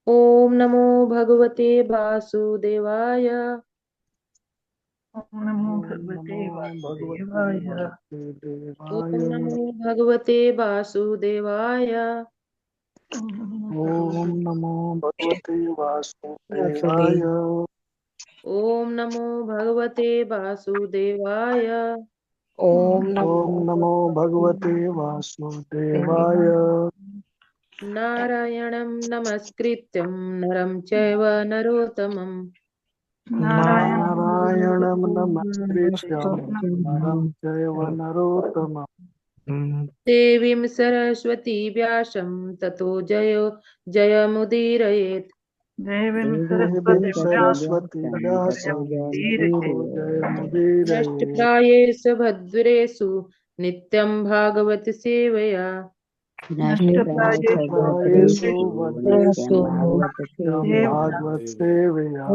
ओम नमो भगवते वासुदेवाय। ओम नमो ओम भगवते नमो भगवते वासुदेवाय। वासुदेवाय। ओम नमो भगवते वासुदेवाय। ओम नमो ओम भगवते नमो भगवते वासुदेवाय। वासुदेव। ओम नमो भगवते वासुदेवाय। ओम ओम नमो नमो भगवते वासुदेवाय। नारायणं नमस्कृत्यं नरं चैव नरोत्तमं नारायण नारायणं नमस्कृत्य नमः। नरं चैव नरोत्तमम्। देवीं सरस्वती व्यासं ततो जयमुदीरयेत्। देवीं देवीं सरस्वतीं व्यासं सरस्वती व्यासं ततो ततो जयमुदीरये। नष्टप्रायेषु भद्रेषु नित्यं भागवत सेवया। नष्टप्रायेषु नष्टप्रायेषु भद्रेषु भद्रेषु नित्यं देवता भागवत सेवया।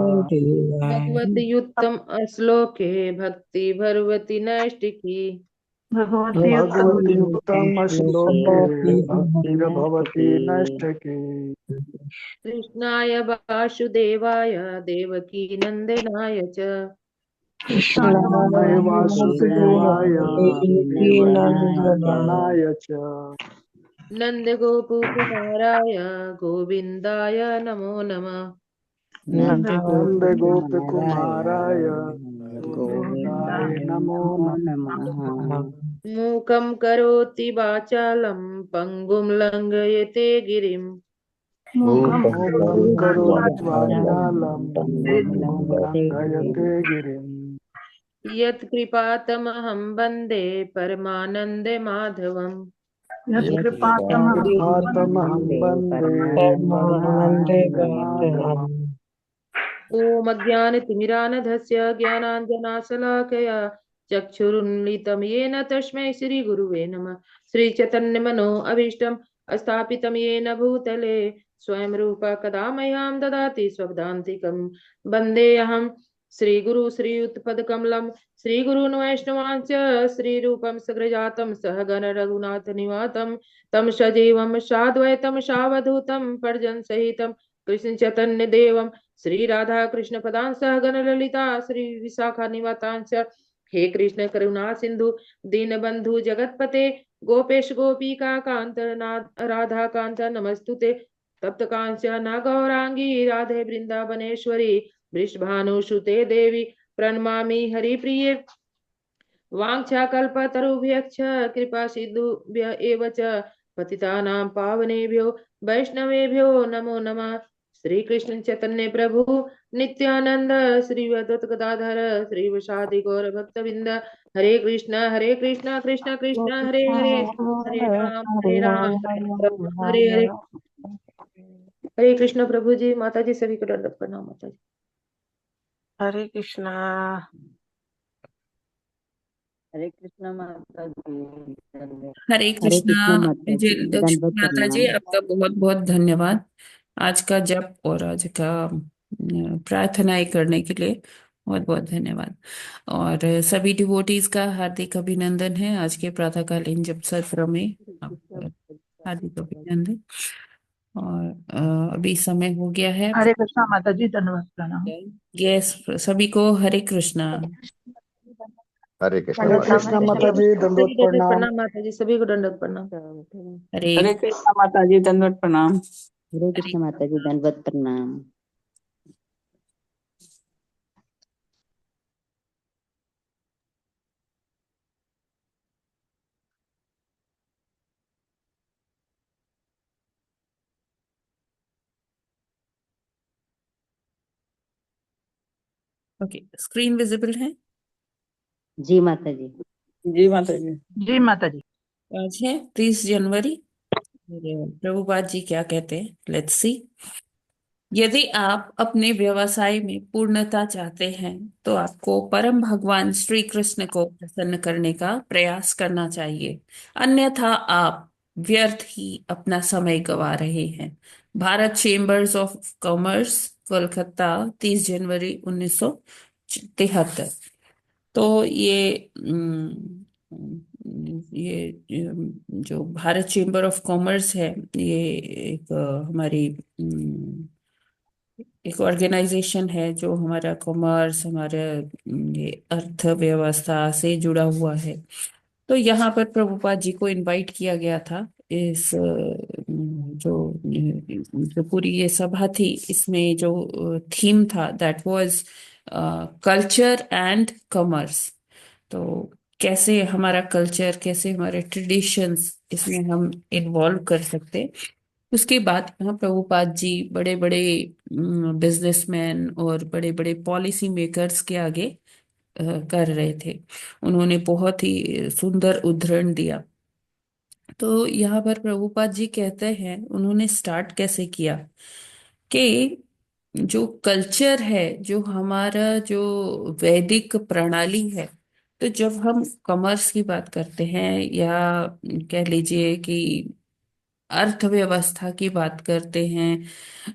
भगवद्युक्तम् अश्लोके भक्ति भगवती नैष्टिकी। भगवती भगवद्युक्तम् श्लोके भक्तिर्भवति उत्तम। नैष्ठिकी। कृष्णाय वासुदेवाय देवकी नन्दनाय च कृष्णाय कृष्णाय वासुदेवाय देवकी नंदनाय देवकीनन्दनाय च नन्दगोपकुमाराय गोविन्दाय नमो नमः। नन्दगोपकुमाराय गोविन्दाय नमो गोविन्दाय नमः। मूकं करोति वाचालं पङ्गुं लङ्घयते गिरिं। मूकं मूकं करोति करोति वाचालं वाचालं पङ्गुं लङ्घयते गिरिम्। यत्कृपातमहं वन्दे परमानन्दमाधवम्। यत्कृपातमहं यत्कृपातमहं वन्दे परमानन्दमाधवम्। ॐ अज्ञानतिमिरान्धस्य ज्ञानाञ्जनाशलाकया चक्षुरुन्मिलितं येन तस्मै श्रीगुरुवे नमः। श्रीचैतन्यमनो अभीष्टं स्थापितं येन भूतले स्वयं रूप कदा मह्यं ददाति स्वपदान्तिकं। वन्देऽहं श्रीगुरु श्रीयुतपदकमलं श्रीगुरून् वैष्णवांश्च श्रीरूपं सग्रजातं सहगण रघुनाथनिवातं तं सजीवं साद्वैतं सावधूतं पर्जनसहितं कृष्ण चैतन्य देवं श्री राधा कृष्ण पदां सह गण ललिता श्री विशाखा निवातांच। हे कृष्ण करुणा सिंधु दीनबंधु जगतपते गोपेश गोपिका कांत राधा कांत नमस्तुते। तप्त कांचन गौरांगी राधे वृंदावनेश्वरी वृषभानुसुते देवी प्रणमामि हरिप्रिये। वाञ्छाकल्पतरुभ्यश्च कृपा सिन्धुभ्य एव च पतितानां पावनेभ्यो वैष्णवेभ्यो नमो नमः। श्री कृष्ण चैतन्य प्रभु नित्यानंद श्री अद्वैत गदाधर श्रीवासादि गौर भक्तविंद। हरे कृष्ण कृष्ण कृष्ण हरे हरे हरे राम हरे हरे। हरे कृष्ण प्रभु जी माता जी सभी को दंडवत प्रणाम माता जी। हरे कृष्णा। हरे कृष्णा माता जी। हरे हरे कृष्णा। कृष्णा माता विजय जी, लक्ष्मी दंडवत माता जी, प्रणाम। आपका बहुत बहुत धन्यवाद आज का जप और आज का प्रार्थनाएं करने के लिए। बहुत बहुत धन्यवाद। और सभी डिवोटीज का हार्दिक अभिनंदन है आज के प्रातःकालीन जप सत्र में। आपका हार्दिक अभिनंदन। और अभी समय हो गया है। हरे कृष्णा माता जी, दंडवत प्रणाम। यस, सभी को हरे कृष्णा। हरे कृष्ण हरे माता कृष्ण जी। माता जी, दंडवत दंडवत प्रणाम। प्रणाम माता जी सभी को दंडवत प्रणाम। हरे हरे कृष्णा माता जी, दंडवत प्रणाम। हरे कृष्ण माता जी, दंडवत प्रणाम। ओके, स्क्रीन विजिबल है। जी माता जी। जी माता जी। जी माता जी। आज है 30 जनवरी। प्रभुपाद जी क्या कहते हैं, लेट्स सी। यदि आप अपने व्यवसाय में पूर्णता चाहते हैं तो आपको परम भगवान श्री कृष्ण को प्रसन्न करने का प्रयास करना चाहिए, अन्यथा आप व्यर्थ ही अपना समय गंवा रहे हैं। Bharat chambers of commerce, Kolkata, 30 जनवरी 1973। तो ये जो भारत चेंबर ऑफ कॉमर्स है, ये एक हमारी एक ऑर्गेनाइजेशन है जो हमारा कॉमर्स, हमारा ये अर्थव्यवस्था से जुड़ा हुआ है। तो यहाँ पर प्रभुपाद जी को इनवाइट किया गया था। इस जो पूरी ये सभा थी, इसमें जो थीम था that was culture and commerce. तो कैसे हमारा कल्चर, कैसे हमारे ट्रेडिशंस इसमें हम इन्वॉल्व कर सकते, उसके बाद यहाँ प्रभुपाद जी बड़े बड़े बिजनेसमैन और बड़े बड़े पॉलिसी मेकर्स के आगे कर रहे थे। उन्होंने बहुत ही सुंदर उद्धरण दिया। तो यहाँ पर प्रभुपाद जी कहते हैं उन्होंने स्टार्ट कैसे किया कि जो कल्चर है, जो हमारा जो वैदिक प्रणाली है, तो जब हम कॉमर्स की बात करते हैं या कह लीजिए कि अर्थव्यवस्था की बात करते हैं,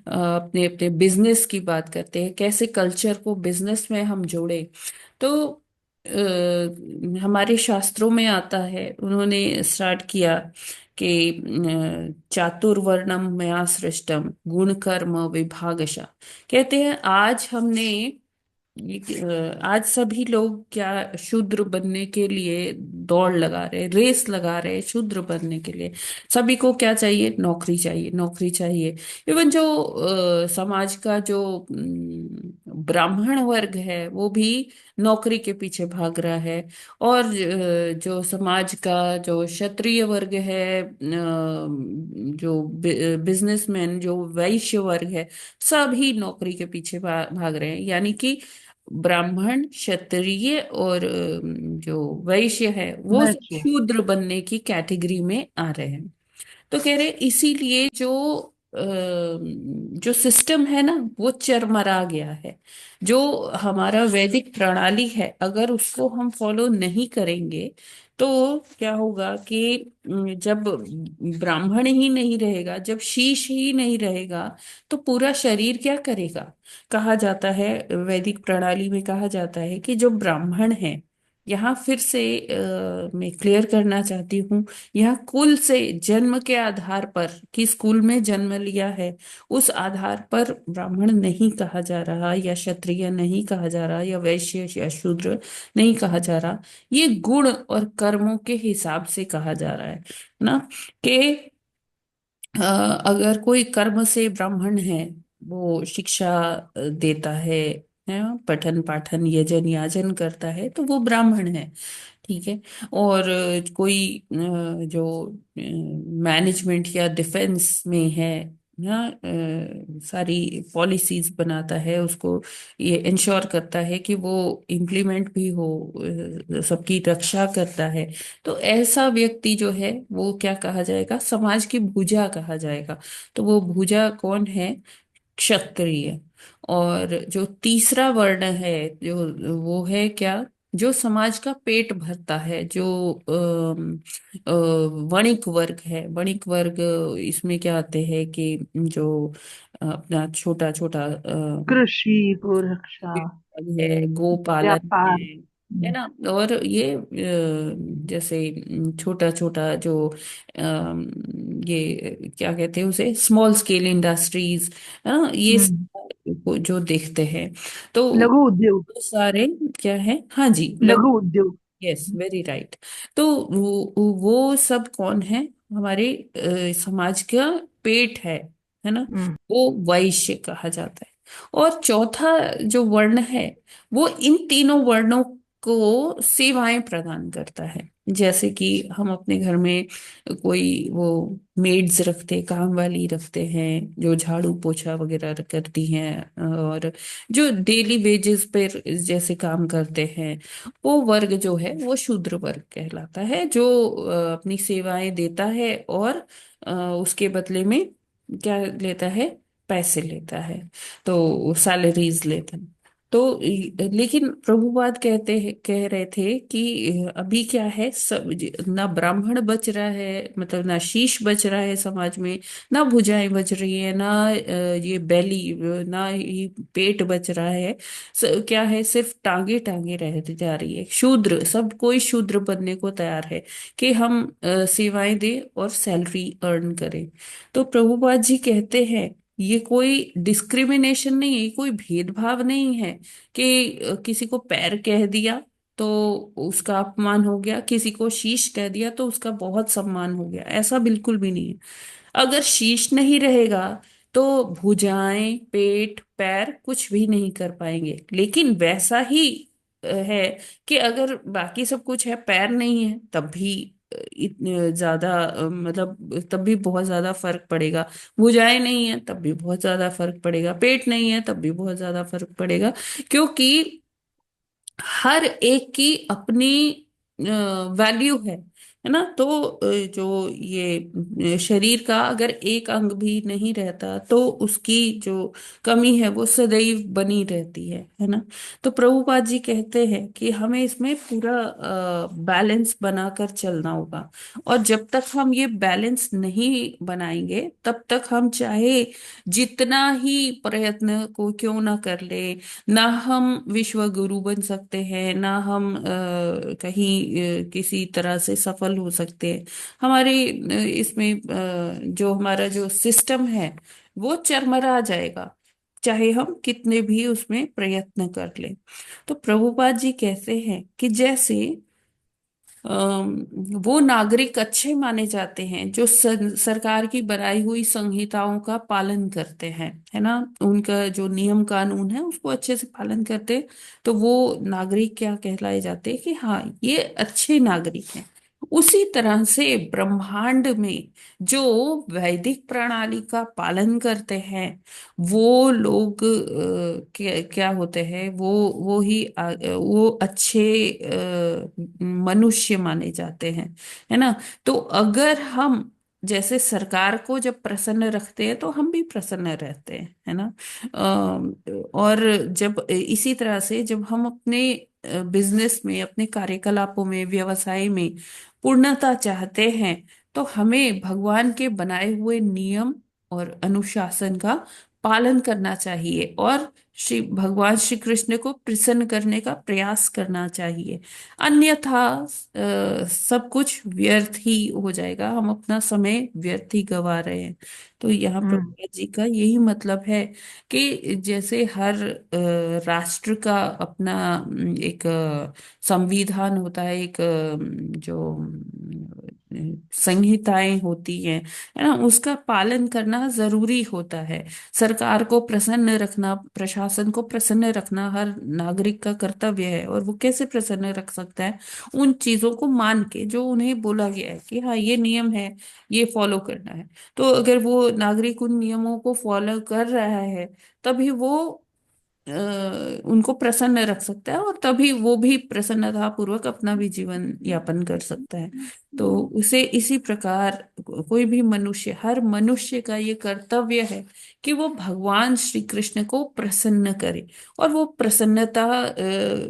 अपने अपने बिजनेस की बात करते हैं, कैसे कल्चर को बिजनेस में हम जोड़े, तो हमारे शास्त्रों में आता है, उन्होंने स्टार्ट किया कि चातुर्वर्णम मया सृष्टम गुण कर्म विभागशः। कहते हैं आज हमने आज सभी लोग क्या शूद्र बनने के लिए दौड़ लगा रहे, रेस लगा रहे शूद्र बनने के लिए। सभी को क्या चाहिए? नौकरी चाहिए, नौकरी चाहिए। इवन जो समाज का जो ब्राह्मण वर्ग है वो भी नौकरी के पीछे भाग रहा है। और जो समाज का जो क्षत्रिय वर्ग है, जो बिजनेसमैन, जो वैश्य वर्ग है, सभी नौकरी के पीछे भाग रहे हैं। यानी कि ब्राह्मण, क्षत्रिय और जो वैश्य है वो सब वैसे शूद्र बनने की कैटेगरी में आ रहे हैं। तो कह रहे इसीलिए जो सिस्टम है ना वो चरमरा गया है। जो हमारा वैदिक प्रणाली है, अगर उसको हम फॉलो नहीं करेंगे तो क्या होगा कि जब ब्राह्मण ही नहीं रहेगा, जब शीश ही नहीं रहेगा, तो पूरा शरीर क्या करेगा? कहा जाता है, वैदिक प्रणाली में कहा जाता है कि जो ब्राह्मण है, यहाँ फिर से मैं क्लियर करना चाहती हूँ, यहाँ कुल से, जन्म के आधार पर कि स्कूल में जन्म लिया है, उस आधार पर ब्राह्मण नहीं कहा जा रहा, या क्षत्रिय नहीं कहा जा रहा, या वैश्य या शूद्र नहीं कहा जा रहा। ये गुण और कर्मों के हिसाब से कहा जा रहा है ना, कि अगर कोई कर्म से ब्राह्मण है, वो शिक्षा देता है, पठन पाठन यजन याजन करता है, तो वो ब्राह्मण है। ठीक है। और कोई जो मैनेजमेंट या डिफेंस में है ना, सारी पॉलिसीज बनाता है, उसको ये इंश्योर करता है कि वो इम्प्लीमेंट भी हो, सबकी रक्षा करता है। तो ऐसा व्यक्ति जो है वो क्या कहा जाएगा? समाज की भुजा कहा जाएगा। तो वो भुजा कौन है? क्षत्रिय। और जो तीसरा वर्ण है, जो वो है क्या? जो समाज का पेट भरता है, जो वणिक वर्ग है। वणिक वर्ग इसमें क्या आते हैं कि जो अपना छोटा छोटा कृषि, गोरक्षा, है, गोपालन व्यापार। है ना। और ये जैसे छोटा छोटा जो ये क्या कहते हैं उसे, स्मॉल स्केल इंडस्ट्रीज, है ना, ये हम्म, जो देखते हैं। तो लघु उद्योग, वो सारे क्या है? हाँ जी, लघु उद्योग। Yes, very right. तो वो सब कौन है? हमारे समाज का पेट है ना। हम्म, वो वैश्य कहा जाता है। और चौथा जो वर्ण है, वो इन तीनों वर्णों को सेवाएं प्रदान करता है। जैसे कि हम अपने घर में कोई वो मेड्स रखते, काम वाली रखते हैं, जो झाड़ू पोछा वगैरह करती हैं, और जो डेली वेजेस पर जैसे काम करते हैं, वो वर्ग जो है वो शूद्र वर्ग कहलाता है, जो अपनी सेवाएं देता है और उसके बदले में क्या लेता है? पैसे लेता है, तो सैलरीज लेता है। तो लेकिन प्रभुपाद कह रहे थे कि अभी क्या है, सब ना ब्राह्मण बच रहा है, मतलब ना शीश बच रहा है समाज में, ना भुजाएं बच रही है, ना ये बेली, ना ये पेट बच रहा है। क्या है? सिर्फ टांगे टांगे रह जा रही है। शूद्र, सब कोई शूद्र बनने को तैयार है कि हम सेवाएं दें और सैलरी अर्न करें। तो प्रभुपाद जी कहते हैं ये कोई डिस्क्रिमिनेशन नहीं है, ये कोई भेदभाव नहीं है कि किसी को पैर कह दिया तो उसका अपमान हो गया, किसी को शीश कह दिया तो उसका बहुत सम्मान हो गया, ऐसा बिल्कुल भी नहीं है। अगर शीश नहीं रहेगा तो भुजाएं, पेट, पैर कुछ भी नहीं कर पाएंगे। लेकिन वैसा ही है कि अगर बाकी सब कुछ है, पैर नहीं है, तब भी इतने ज्यादा मतलब तब भी बहुत ज्यादा फर्क पड़ेगा। भुजाएं नहीं है तब भी बहुत ज्यादा फर्क पड़ेगा, पेट नहीं है तब भी बहुत ज्यादा फर्क पड़ेगा। क्योंकि हर एक की अपनी वैल्यू है ना। तो जो ये शरीर का अगर एक अंग भी नहीं रहता तो उसकी जो कमी है वो सदैव बनी रहती है ना। तो प्रभुपाद जी कहते हैं कि हमें इसमें पूरा बैलेंस बनाकर चलना होगा। और जब तक हम ये बैलेंस नहीं बनाएंगे तब तक हम चाहे जितना ही प्रयत्न को क्यों ना कर ले, ना हम विश्व गुरु बन सकते हैं, ना हम कहीं किसी तरह से सफल हो सकते हैं। हमारे इसमें जो हमारा जो सिस्टम है वो चरमरा जाएगा, चाहे हम कितने भी उसमें प्रयत्न कर लें। तो प्रभुपाद जी कहते हैं कि जैसे वो नागरिक अच्छे माने जाते हैं जो सरकार की बनाई हुई संहिताओं का पालन करते हैं, है ना, उनका जो नियम कानून है उसको अच्छे से पालन करते हैं, तो वो नागरिक क्या कहलाए जाते हैं कि हाँ ये अच्छे नागरिक हैं। उसी तरह से ब्रह्मांड में जो वैदिक प्रणाली का पालन करते हैं वो लोग क्या होते हैं, वो ही वो अच्छे मनुष्य माने जाते हैं, है ना। तो अगर हम जैसे सरकार को जब प्रसन्न रखते हैं तो हम भी प्रसन्न रहते हैं, है ना। और जब इसी तरह से जब हम अपने बिजनेस में, अपने कार्यकलापों में, व्यवसाय में पूर्णता चाहते हैं तो हमें भगवान के बनाए हुए नियम और अनुशासन का पालन करना चाहिए और श्री भगवान श्री कृष्ण को प्रसन्न करने का प्रयास करना चाहिए। अन्यथा सब कुछ व्यर्थ ही हो जाएगा, हम अपना समय व्यर्थ ही गवा रहे हैं। तो यहाँ प्रभुपाद जी का यही मतलब है कि जैसे हर राष्ट्र का अपना एक संविधान होता है, एक जो संहिताएं होती हैं, है ना, उसका पालन करना जरूरी होता है। सरकार को प्रसन्न रखना, प्रशासन को प्रसन्न रखना हर नागरिक का कर्तव्य है। और वो कैसे प्रसन्न रख सकता है? उन चीजों को मान के जो उन्हें बोला गया है कि हाँ ये नियम है, ये फॉलो करना है। तो अगर वो नागरिक उन नियमों को फॉलो कर रहा है तभी वो उनको प्रसन्न रख सकता है और तभी वो भी प्रसन्नता पूर्वक अपना भी जीवन यापन कर सकता है। तो उसे इसी प्रकार कोई भी मनुष्य, हर मनुष्य का ये कर्तव्य है कि वो भगवान श्री कृष्ण को प्रसन्न करे। और वो प्रसन्नता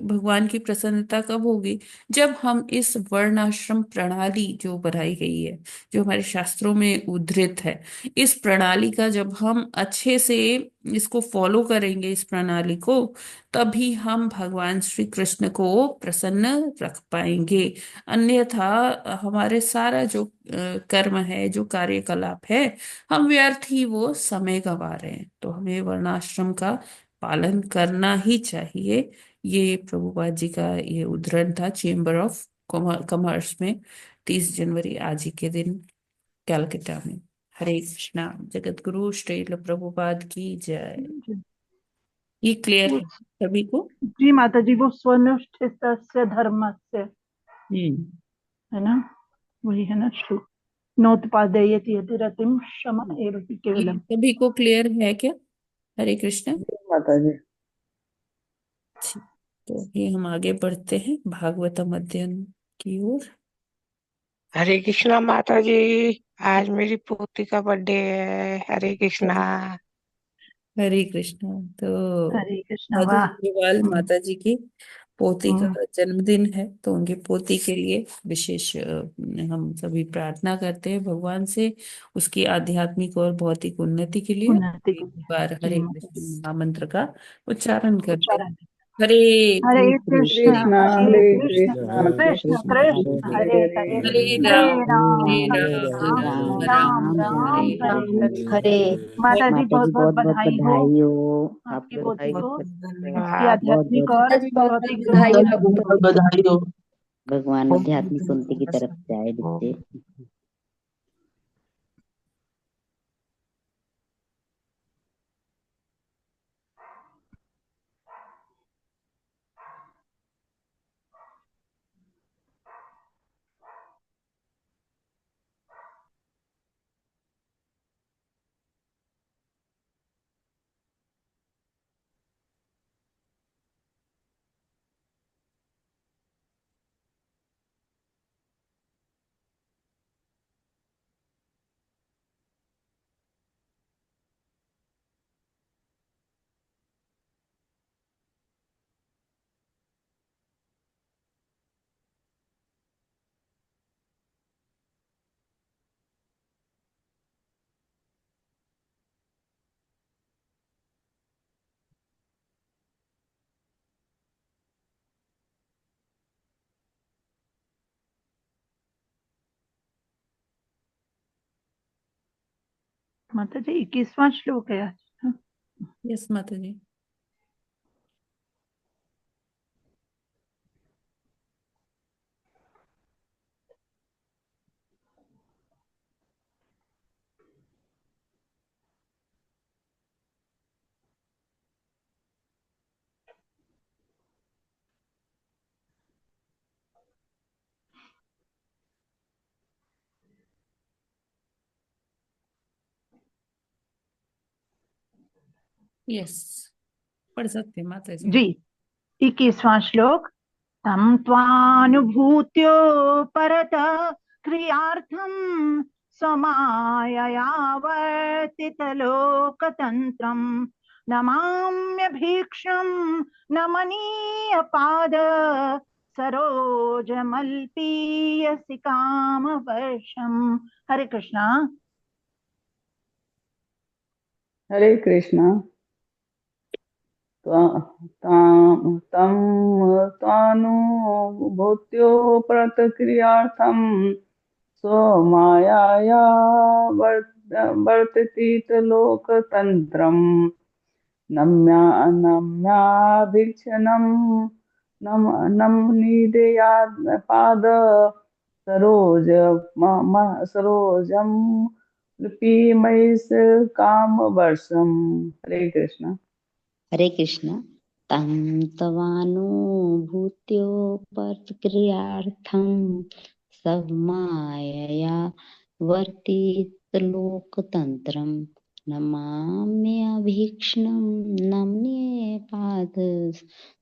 भगवान की प्रसन्नता कब होगी? जब हम इस वर्णाश्रम प्रणाली जो बनाई गई है, जो हमारे शास्त्रों में उद्धृत है, इस प्रणाली का जब हम अच्छे से इसको फॉलो करेंगे, इस प्रणाली को, तभी हम भगवान श्री कृष्ण को प्रसन्न रख पाएंगे। अन्यथा हमारे सारा जो कर्म है, जो कार्यकलाप है, हम व्यर्थ ही वो समय गवा रहे हैं। तो हमें वर्णाश्रम का पालन करना ही चाहिए। ये प्रभुपाद जी का ये उद्धरण था चेंबर ऑफ कॉमर्स में 30 जनवरी, आज ही के दिन, कलकत्ता में। हरे कृष्णा। जगत गुरु श्रील प्रभुपाद की जय। ये क्लियर है सभी को? जी माता जी, वो स्वनुष्ठित धर्म से हम्म। है ना, वही है ना, श्लोक नोत्पादयति यदि रतिम क्षमा एव हि ये केवलम। सभी को क्लियर है क्या? हरे कृष्ण। माता जी। ठीक। तो ये हम आगे बढ़ते हैं भागवतम अध्ययन की ओर। हरे कृष्णा माता जी। आज मेरी पोती का बर्थडे है। हरे कृष्णा। हरे कृष्ण। तो हरे कृष्ण, मधु वाह। अग्रवाल माता जी की पोती का हम्म, जन्मदिन है, तो उनकी पोती के लिए विशेष हम सभी प्रार्थना करते हैं भगवान से उसकी आध्यात्मिक और भौतिक उन्नति के लिए। उन्नति के एक लिए। बार जी हरे माता कृष्ण जी, महामंत्र का उच्चारण करते हैं। उच्चारण। हरे हरे कृष्ण कृष्ण कृष्णा हरे हरे कृष्ण कृष्णा कृष्ण कृष्ण कृष्ण कृष्ण हरे हरे हरे हरे हरे हरे राम राम हरे हरे राम राम राम राम राम राम राम राम हरे हरे हरे हरे। माता जी माता बहुत जी बहुत बहुत बहुत बधाई हो बधाई हो आपकी आपको पोती बहुत को बहुत उसकी धन्यवाद। बहुत आध्यात्मिक बहुत और भौतिक दोनों बहुत बधाई हो। भगवान बहुत बहुत आध्यात्मिक उन्नति की धन्यवाद तरफ जाए सबको। बच्चे। माता जी 21वां श्लोक है आज। यस माता जी। यस, पढ़ सकते हैं माता जी। जी 21वां श्लोक तं त्वानुभूत्यो परतः क्रियार्थं स्वमाययावर्तितलोकतन्त्रं नमाम्यभीक्ष्णं नमनीयपाद सरोजमल्पीयसि कामवर्षम्। हरे कृष्णा। हरे कृष्णा। तं तानुभूत्यो प्रतिक्रियार्थं स्वमायया वर्ततीत लोकतन्त्रं नम्याभीक्षणं नमनीयपाद सरोजं लिपिमयि कामवर्षम्। हरे कृष्ण। हरे कृष्ण। तं तवानुभूत्योपक्रियार्थं स्वमायया वर्तितलोकतन्त्रं नमाम्यभीक्ष्णं नम्यपाद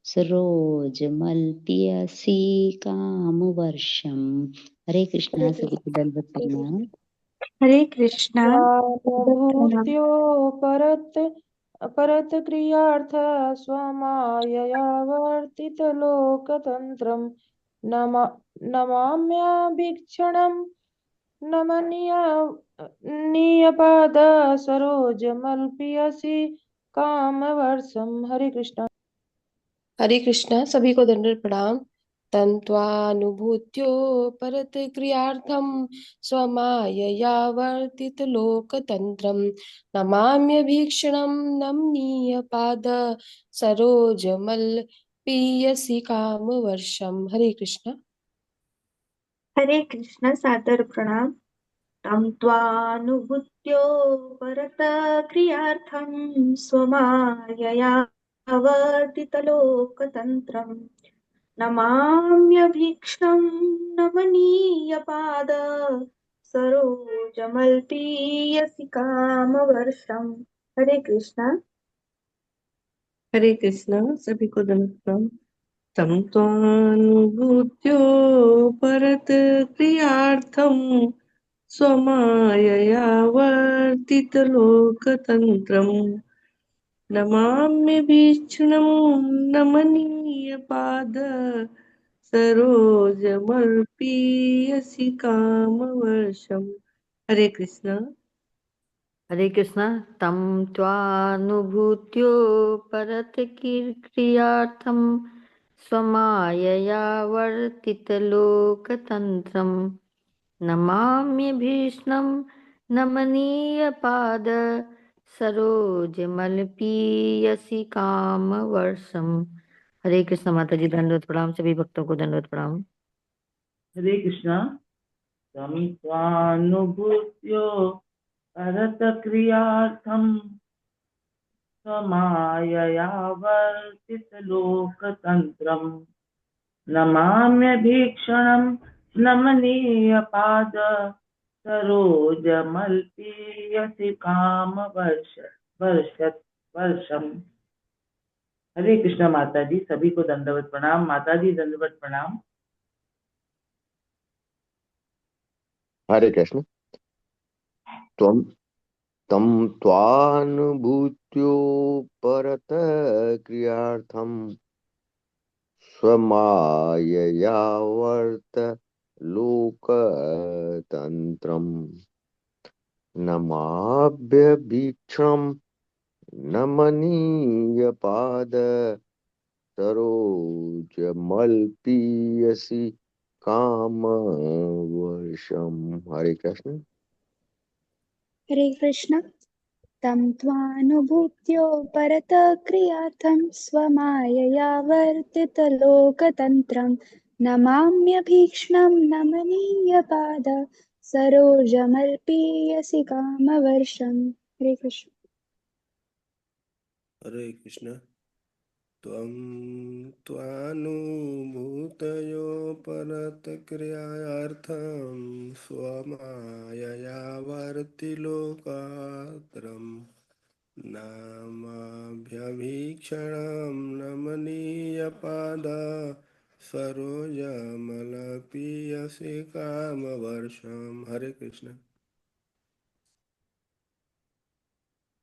सरोजमल्पियसि कामवर्षम्। हरे कृष्णा, सभी को दंडवत प्रणाम। हरे कृष्णा। प्रणाम। भूत्यो परत परत क्रियार्थ स्वमायया वर्तितलोकतन्त्रं नमा नमाम्यभीक्षणं नमनीयपाद सरोजमल्पियसि कामवर्षम। हरे कृष्णा। हरे कृष्णा, सभी को दंडवत प्रणाम। तन्त्वानुभूत्यो परतक्रियार्थं स्वमायया वर्तितलोकतन्त्रं नमाम्यभीक्ष्णं नमनीयपाद सरोजमल्पीयसि कामवर्षम्। हरे कृष्णा। हरे कृष्ण सादर प्रणाम। तं त्वानुभूत्यो परत क्रियार्थं स्वमायया वर्तितलोकतन्त्रं नमाम्यभीक्ष्णं नमनीयपाद सरोजमल्पीयसि कामवर्षम्। हरे कृष्णा। हरे कृष्णा, सभी को दंडवत प्रणाम। तं त्वानुभूत्यो परतक्रियार्थं स्वमायया वर्तितलोकतन्त्रं नमाम्यभीक्ष्णं नमनीयपाद सरोजमर्पियसि कामवर्षम्। हरे कृष्णा। हरे कृष्णा। तं त्वानुभूत्यो परतक्रियार्थं स्वमायया वर्तितलोकतन्त्रं नमाम्यभीष्णं नमनीयपाद सरोजमलपीयसि कामवर्षम्। हरे कृष्ण माता जी, दंडवत प्रणाम। सभी भक्तों को दंडवत प्रणाम। हरे कृष्णा। तं त्वानुभूत्यो परतक्रियार्थं स्वमायया वर्तितलोकतन्त्रं नमाम्यभीक्षणं नमनीयपाद सरोजमल्पीयसि वर्षम्। हरे कृष्णा माता जी, सभी को दंडवत प्रणाम। माता जी दंडवत प्रणाम। हरे कृष्ण। त्वं तं त्वानुभूत्योपरत क्रियार्थं स्वमायया वर्त लोकतन्त्रं नमाभ्यभीक्षं नमनीयपाद सरोजमल्पीयसि कामवर्षम्। हरे कृष्ण। हरे कृष्ण। तं त्वानुभूत्यो परतक्रियार्थं स्वमायया वर्तितलोकतन्त्रं नमाम्यभीक्ष्णं नमनीयपाद सरोजमर्पीयसि कामवर्षम्। हरे कृष्ण। हरे कृष्ण। त्वं त्वानुभूतयो परतक्रियार्थं स्वमायया वर्तिलोकात्रं नामाभ्यभीक्षणं नमनीयपाद सरोजमलपीयसि कामवर्षम्। हरे कृष्ण।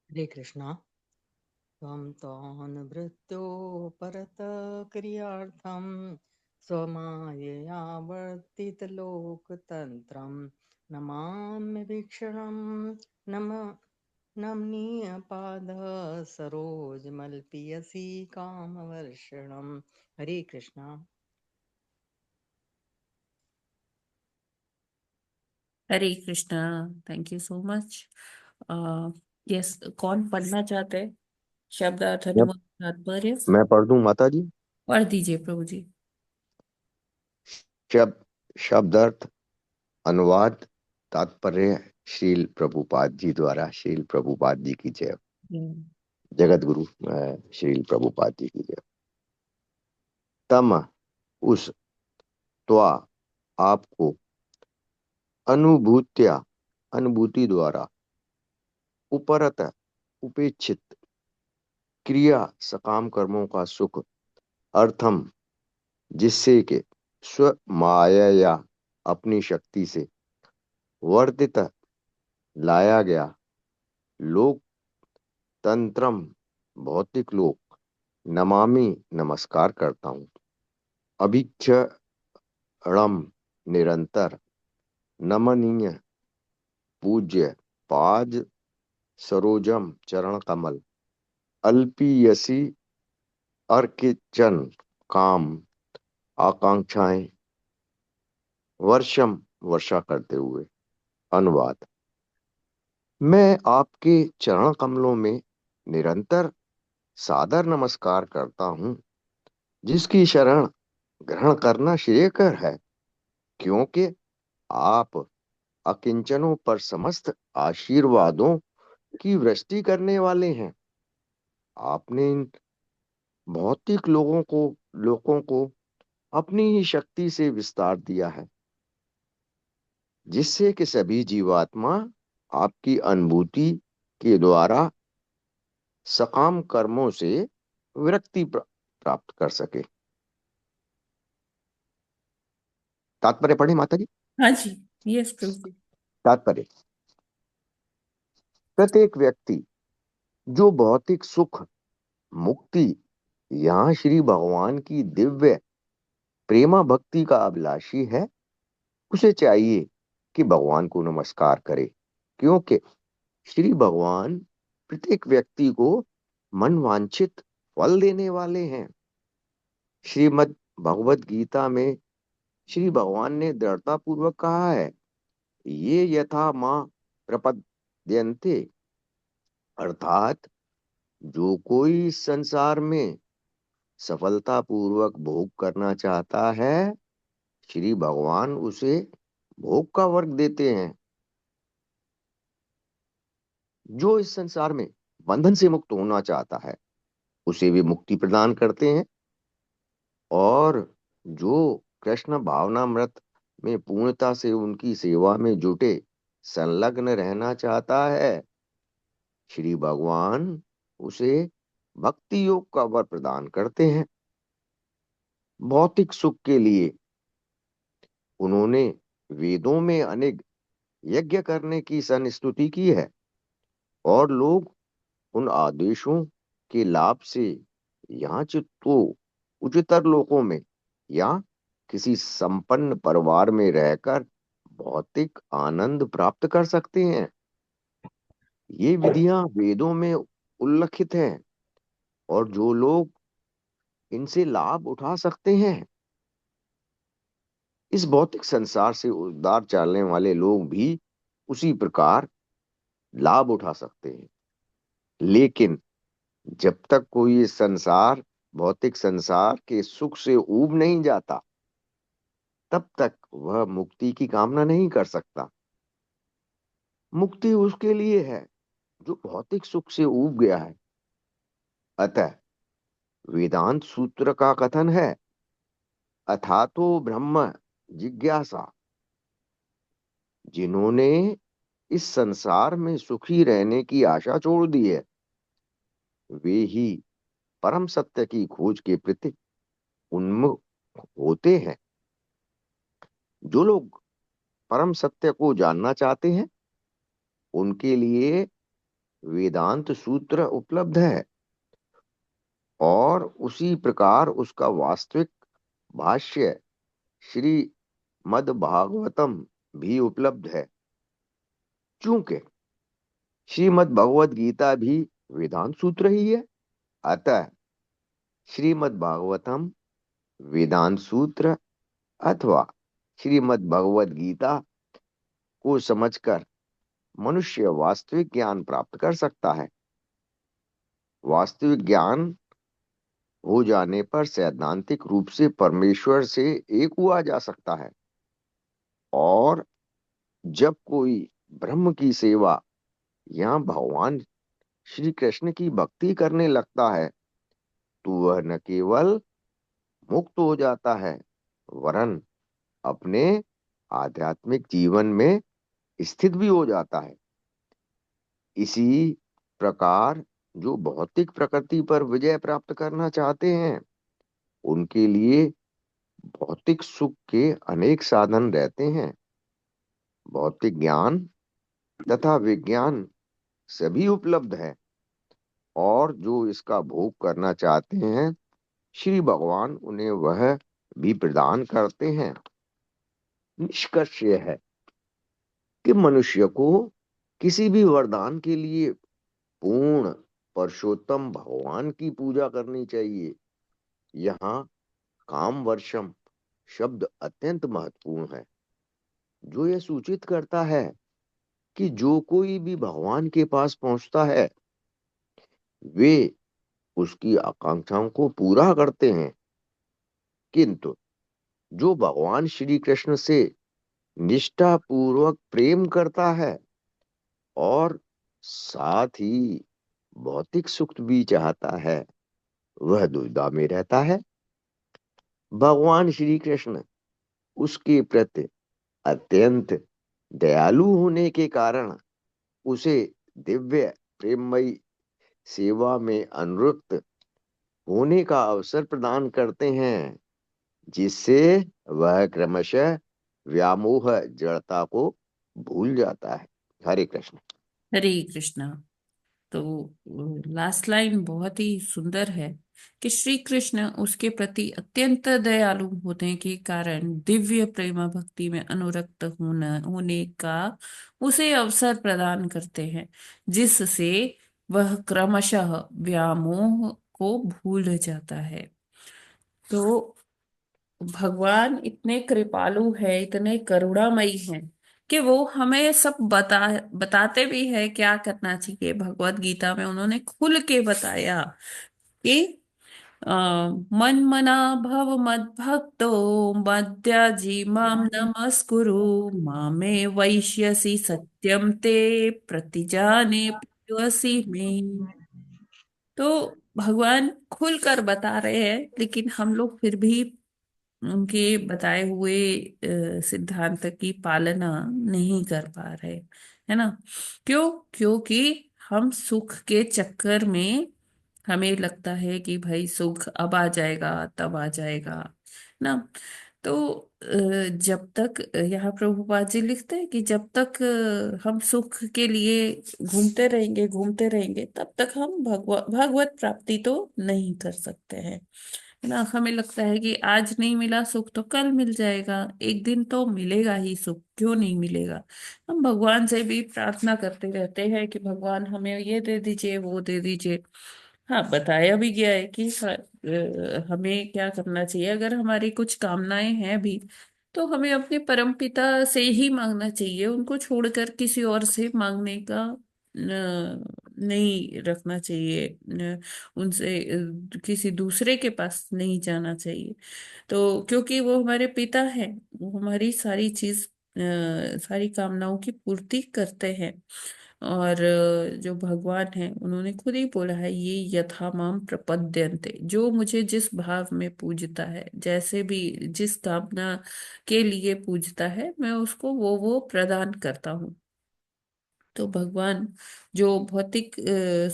हरे कृष्णा। त्वं त्वानुभृत्यो परतक्रियार्थं स्वमायया वर्तितलोकतन्त्रं नमाम्यभीक्षणं नमनीयपाद सरोजमल्पीयसि कामवर्षणम्। Hare Krishna. Hare Krishna. Thank you so much. Yes, कौन पढ़ना चाहते हैं? शब्दार्थ मैं अनुवाद तात्पर्य मैं पढ़ दूं माता जी। पढ़ दीजिए प्रभु जी। शब्दार्थ अनुवाद तात्पर्य श्रील प्रभुपाद जी द्वारा। श्रील प्रभुपाद जी की जय। जगत गुरु श्रील प्रभुपाद जी की जय। तम उस, त्वा आपको, अनुभूत्या अनुभूति द्वारा, उपरत उपेक्षित, क्रिया सकाम कर्मों का सुख, अर्थम जिससे के, स्व माया अपनी शक्ति से, वर्तित लाया गया, लोक तंत्रम भौतिक लोक, नमामि नमस्कार करता हूँ, अभिक्षणम निरंतर, नमनीय पूज्य पाद सरोजम चरण कमल, अल्पीयसी अर्किचन काम आकांक्षाएं, वर्षम वर्षा करते हुए। अनुवाद। मैं आपके चरण कमलों में निरंतर सादर नमस्कार करता हूँ, जिसकी शरण ग्रहण करना श्रेयकर है, क्योंकि आप अकिंचनों पर समस्त आशीर्वादों की वृष्टि करने वाले हैं। आपने इन भौतिक लोगों को अपनी ही शक्ति से विस्तार दिया है, जिससे कि सभी जीवात्मा आपकी अनुभूति के द्वारा सकाम कर्मों से विरक्ति प्राप्त कर सके। तात्पर्य पढ़े माता जी। हाँ जी, यस प्रभु जी। तात्पर्य। प्रत्येक व्यक्ति जो भौतिक सुख, मुक्ति यहाँ श्री भगवान की दिव्य प्रेमा भक्ति का अभिलाषी है, उसे चाहिए कि भगवान को नमस्कार करे, क्योंकि श्री भगवान प्रत्येक व्यक्ति को मन वांछित फल देने वाले हैं। श्रीमद् भगवत गीता में श्री भगवान ने दृढ़ता पूर्वक कहा है, ये यथा मां प्रपद्यन्ते, अर्थात जो कोई इस संसार में सफलता पूर्वक भोग करना चाहता है, श्री भगवान उसे भोग का वर्ग देते हैं। जो इस संसार में बंधन से मुक्त होना चाहता है, उसे भी मुक्ति प्रदान करते हैं। और जो कृष्ण भावनामृत में पूर्णता से उनकी सेवा में जुटे संलग्न रहना चाहता है, श्री भगवान उसे भक्ति योग का वर प्रदान करते हैं। भौतिक सुख के लिए उन्होंने वेदों में अनेक यज्ञ करने की संस्तुति की है, और लोग उन आदेशों के लाभ से यहाँ तो उच्चतर लोकों में या किसी संपन्न परिवार में रहकर भौतिक आनंद प्राप्त कर सकते हैं। ये विधियां वेदों में उल्लिखित हैं, और जो लोग इनसे लाभ उठा सकते हैं, इस भौतिक संसार से उद्धार चालने वाले लोग भी उसी प्रकार लाभ उठा सकते हैं। लेकिन जब तक कोई इस भौतिक संसार के सुख से ऊब नहीं जाता, तब तक वह मुक्ति की कामना नहीं कर सकता। मुक्ति उसके लिए है जो भौतिक सुख से ऊब गया है। अतः वेदांत सूत्र का कथन है, अथातो ब्रह्म जिज्ञासा। जिन्होंने इस संसार में सुखी रहने की आशा छोड़ दी है, वे ही परम सत्य की खोज के प्रति उन्मुख होते हैं। जो लोग परम सत्य को जानना चाहते हैं, उनके लिए वेदांत सूत्र उपलब्ध है, और उसी प्रकार उसका वास्तविक भाष्य श्रीमद् भागवतम भी उपलब्ध है। चूंकि श्रीमद् भगवत गीता भी वेदांत सूत्र ही है, अतः श्रीमद् भागवतम वेदांत सूत्र अथवा श्रीमद् भगवत गीता को समझकर मनुष्य वास्तविक ज्ञान प्राप्त कर सकता है। वास्तविक ज्ञान हो जाने पर सैद्धांतिक रूप से परमेश्वर से एक हुआ जा सकता है। और जब कोई ब्रह्म की सेवा या भगवान श्री कृष्ण की भक्ति करने लगता है, तो वह न केवल मुक्त हो जाता है, वरन अपने आध्यात्मिक जीवन में स्थित भी हो जाता है। इसी प्रकार जो भौतिक प्रकृति पर विजय प्राप्त करना चाहते हैं, उनके लिए भौतिक सुख के अनेक साधन रहते हैं। भौतिक ज्ञान तथा विज्ञान सभी उपलब्ध है, और जो इसका भोग करना चाहते हैं, श्री भगवान उन्हें वह भी प्रदान करते हैं। निष्कर्ष यह है कि मनुष्य को किसी भी वरदान के लिए पूर्ण पुरुषोत्तम भगवान की पूजा करनी चाहिए। यहाँ काम वर्षम शब्द अत्यंत महत्वपूर्ण है, जो यह सूचित करता है कि जो कोई भी भगवान के पास पहुंचता है, वे उसकी आकांक्षाओं को पूरा करते हैं। किंतु जो भगवान श्री कृष्ण से निष्ठा पूर्वक प्रेम करता है और साथ ही भौतिक सुख भी चाहता है, वह दुविधा में रहता है। भगवान श्री कृष्ण उसके प्रति अत्यंत दयालु होने के कारण उसे दिव्य प्रेममयी सेवा में अनुरक्त होने का अवसर प्रदान करते हैं, जिससे वह क्रमशः व्यामोह जड़ता को भूल जाता है। हरे कृष्ण। हरे कृष्णा। तो लास्ट लाइन बहुत ही सुंदर है कि श्री कृष्ण उसके प्रति अत्यंत दयालु होने के कारण दिव्य प्रेम भक्ति में अनुरक्त होने का उसे अवसर प्रदान करते हैं, जिससे वह क्रमशः व्यामोह को भूल जाता है। तो भगवान इतने कृपालु है, इतने करुणामयी हैं कि वो हमें सब बताते भी है क्या करना चाहिए। भगवत गीता में उन्होंने खुल के बताया कि मन मना भव मद भक्तो मद्याजी माम नमस्कुरु मामे वैश्यसि सत्यम ते प्रतिजाने प्रियसी में। तो भगवान खुलकर बता रहे हैं, लेकिन हम लोग फिर भी उनके बताए हुए सिद्धांत की पालना नहीं कर पा रहे, है ना। क्यों? क्योंकि हम सुख के चक्कर में हमें लगता है कि भाई सुख अब आ जाएगा तब आ जाएगा ना। तो जब तक यहाँ प्रभुपाद जी लिखते हैं कि जब तक हम सुख के लिए घूमते रहेंगे तब तक हम भगवत प्राप्ति तो नहीं कर सकते हैं, है ना। हमें लगता है कि आज नहीं मिला सुख तो कल मिल जाएगा, एक दिन तो मिलेगा ही सुख, क्यों नहीं मिलेगा। हम भगवान से भी प्रार्थना करते रहते हैं कि भगवान हमें ये दे दीजिए वो दे दीजिए। हाँ, बताया भी गया है कि हमें क्या करना चाहिए। अगर हमारी कुछ कामनाएं हैं भी तो हमें अपने परम पिता से ही मांगना चाहिए, उनको छोड़कर किसी और से मांगने का नहीं रखना चाहिए, उनसे किसी दूसरे के पास नहीं जाना चाहिए। तो क्योंकि वो हमारे पिता हैं, वो हमारी सारी चीज सारी कामनाओं की पूर्ति करते हैं। और जो भगवान है उन्होंने खुद ही बोला है, ये यथा माम प्रपद्यन्ते, जो मुझे जिस भाव में पूजता है, जैसे भी जिस कामना के लिए पूजता है, मैं उसको वो प्रदान करता हूँ। तो भगवान जो भौतिक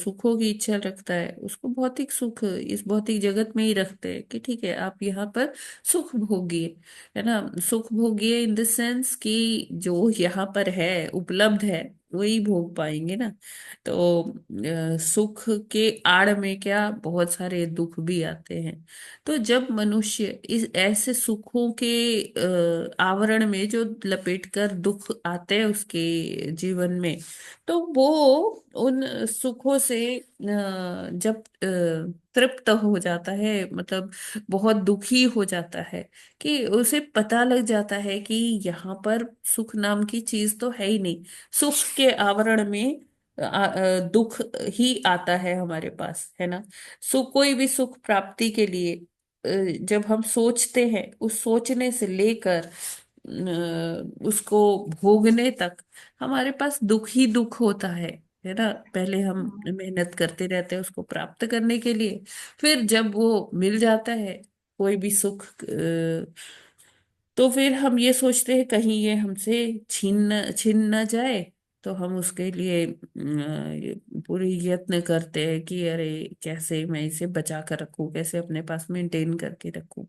सुखों की इच्छा रखता है, उसको भौतिक सुख इस भौतिक जगत में ही रखते हैं कि ठीक है आप यहाँ पर सुख भोगिए, है ना। सुख भोगिए इन द सेंस कि जो यहाँ पर है उपलब्ध है वही भोग पाएंगे ना। तो सुख के आड़ में क्या बहुत सारे दुख भी आते हैं। तो जब मनुष्य इस ऐसे सुखों के आवरण में जो लपेट कर दुख आते हैं उसके जीवन में, तो वो उन सुखों से जब तृप्त हो जाता है, मतलब बहुत दुखी हो जाता है, कि उसे पता लग जाता है कि यहाँ पर सुख नाम की चीज तो है ही नहीं। सुख के आवरण में दुख ही आता है हमारे पास, है ना। सुख, कोई भी सुख प्राप्ति के लिए जब हम सोचते हैं, उस सोचने से लेकर उसको भोगने तक हमारे पास दुख ही दुख होता है ना। पहले हम मेहनत करते रहते हैं उसको प्राप्त करने के लिए, फिर जब वो मिल जाता है कोई भी सुख तो फिर हम ये सोचते हैं कहीं ये हमसे छीन न जाए। तो हम उसके लिए ये पूरी यत्न करते हैं कि अरे कैसे मैं इसे बचा कर रखूं, कैसे अपने पास मेंटेन करके रखूं।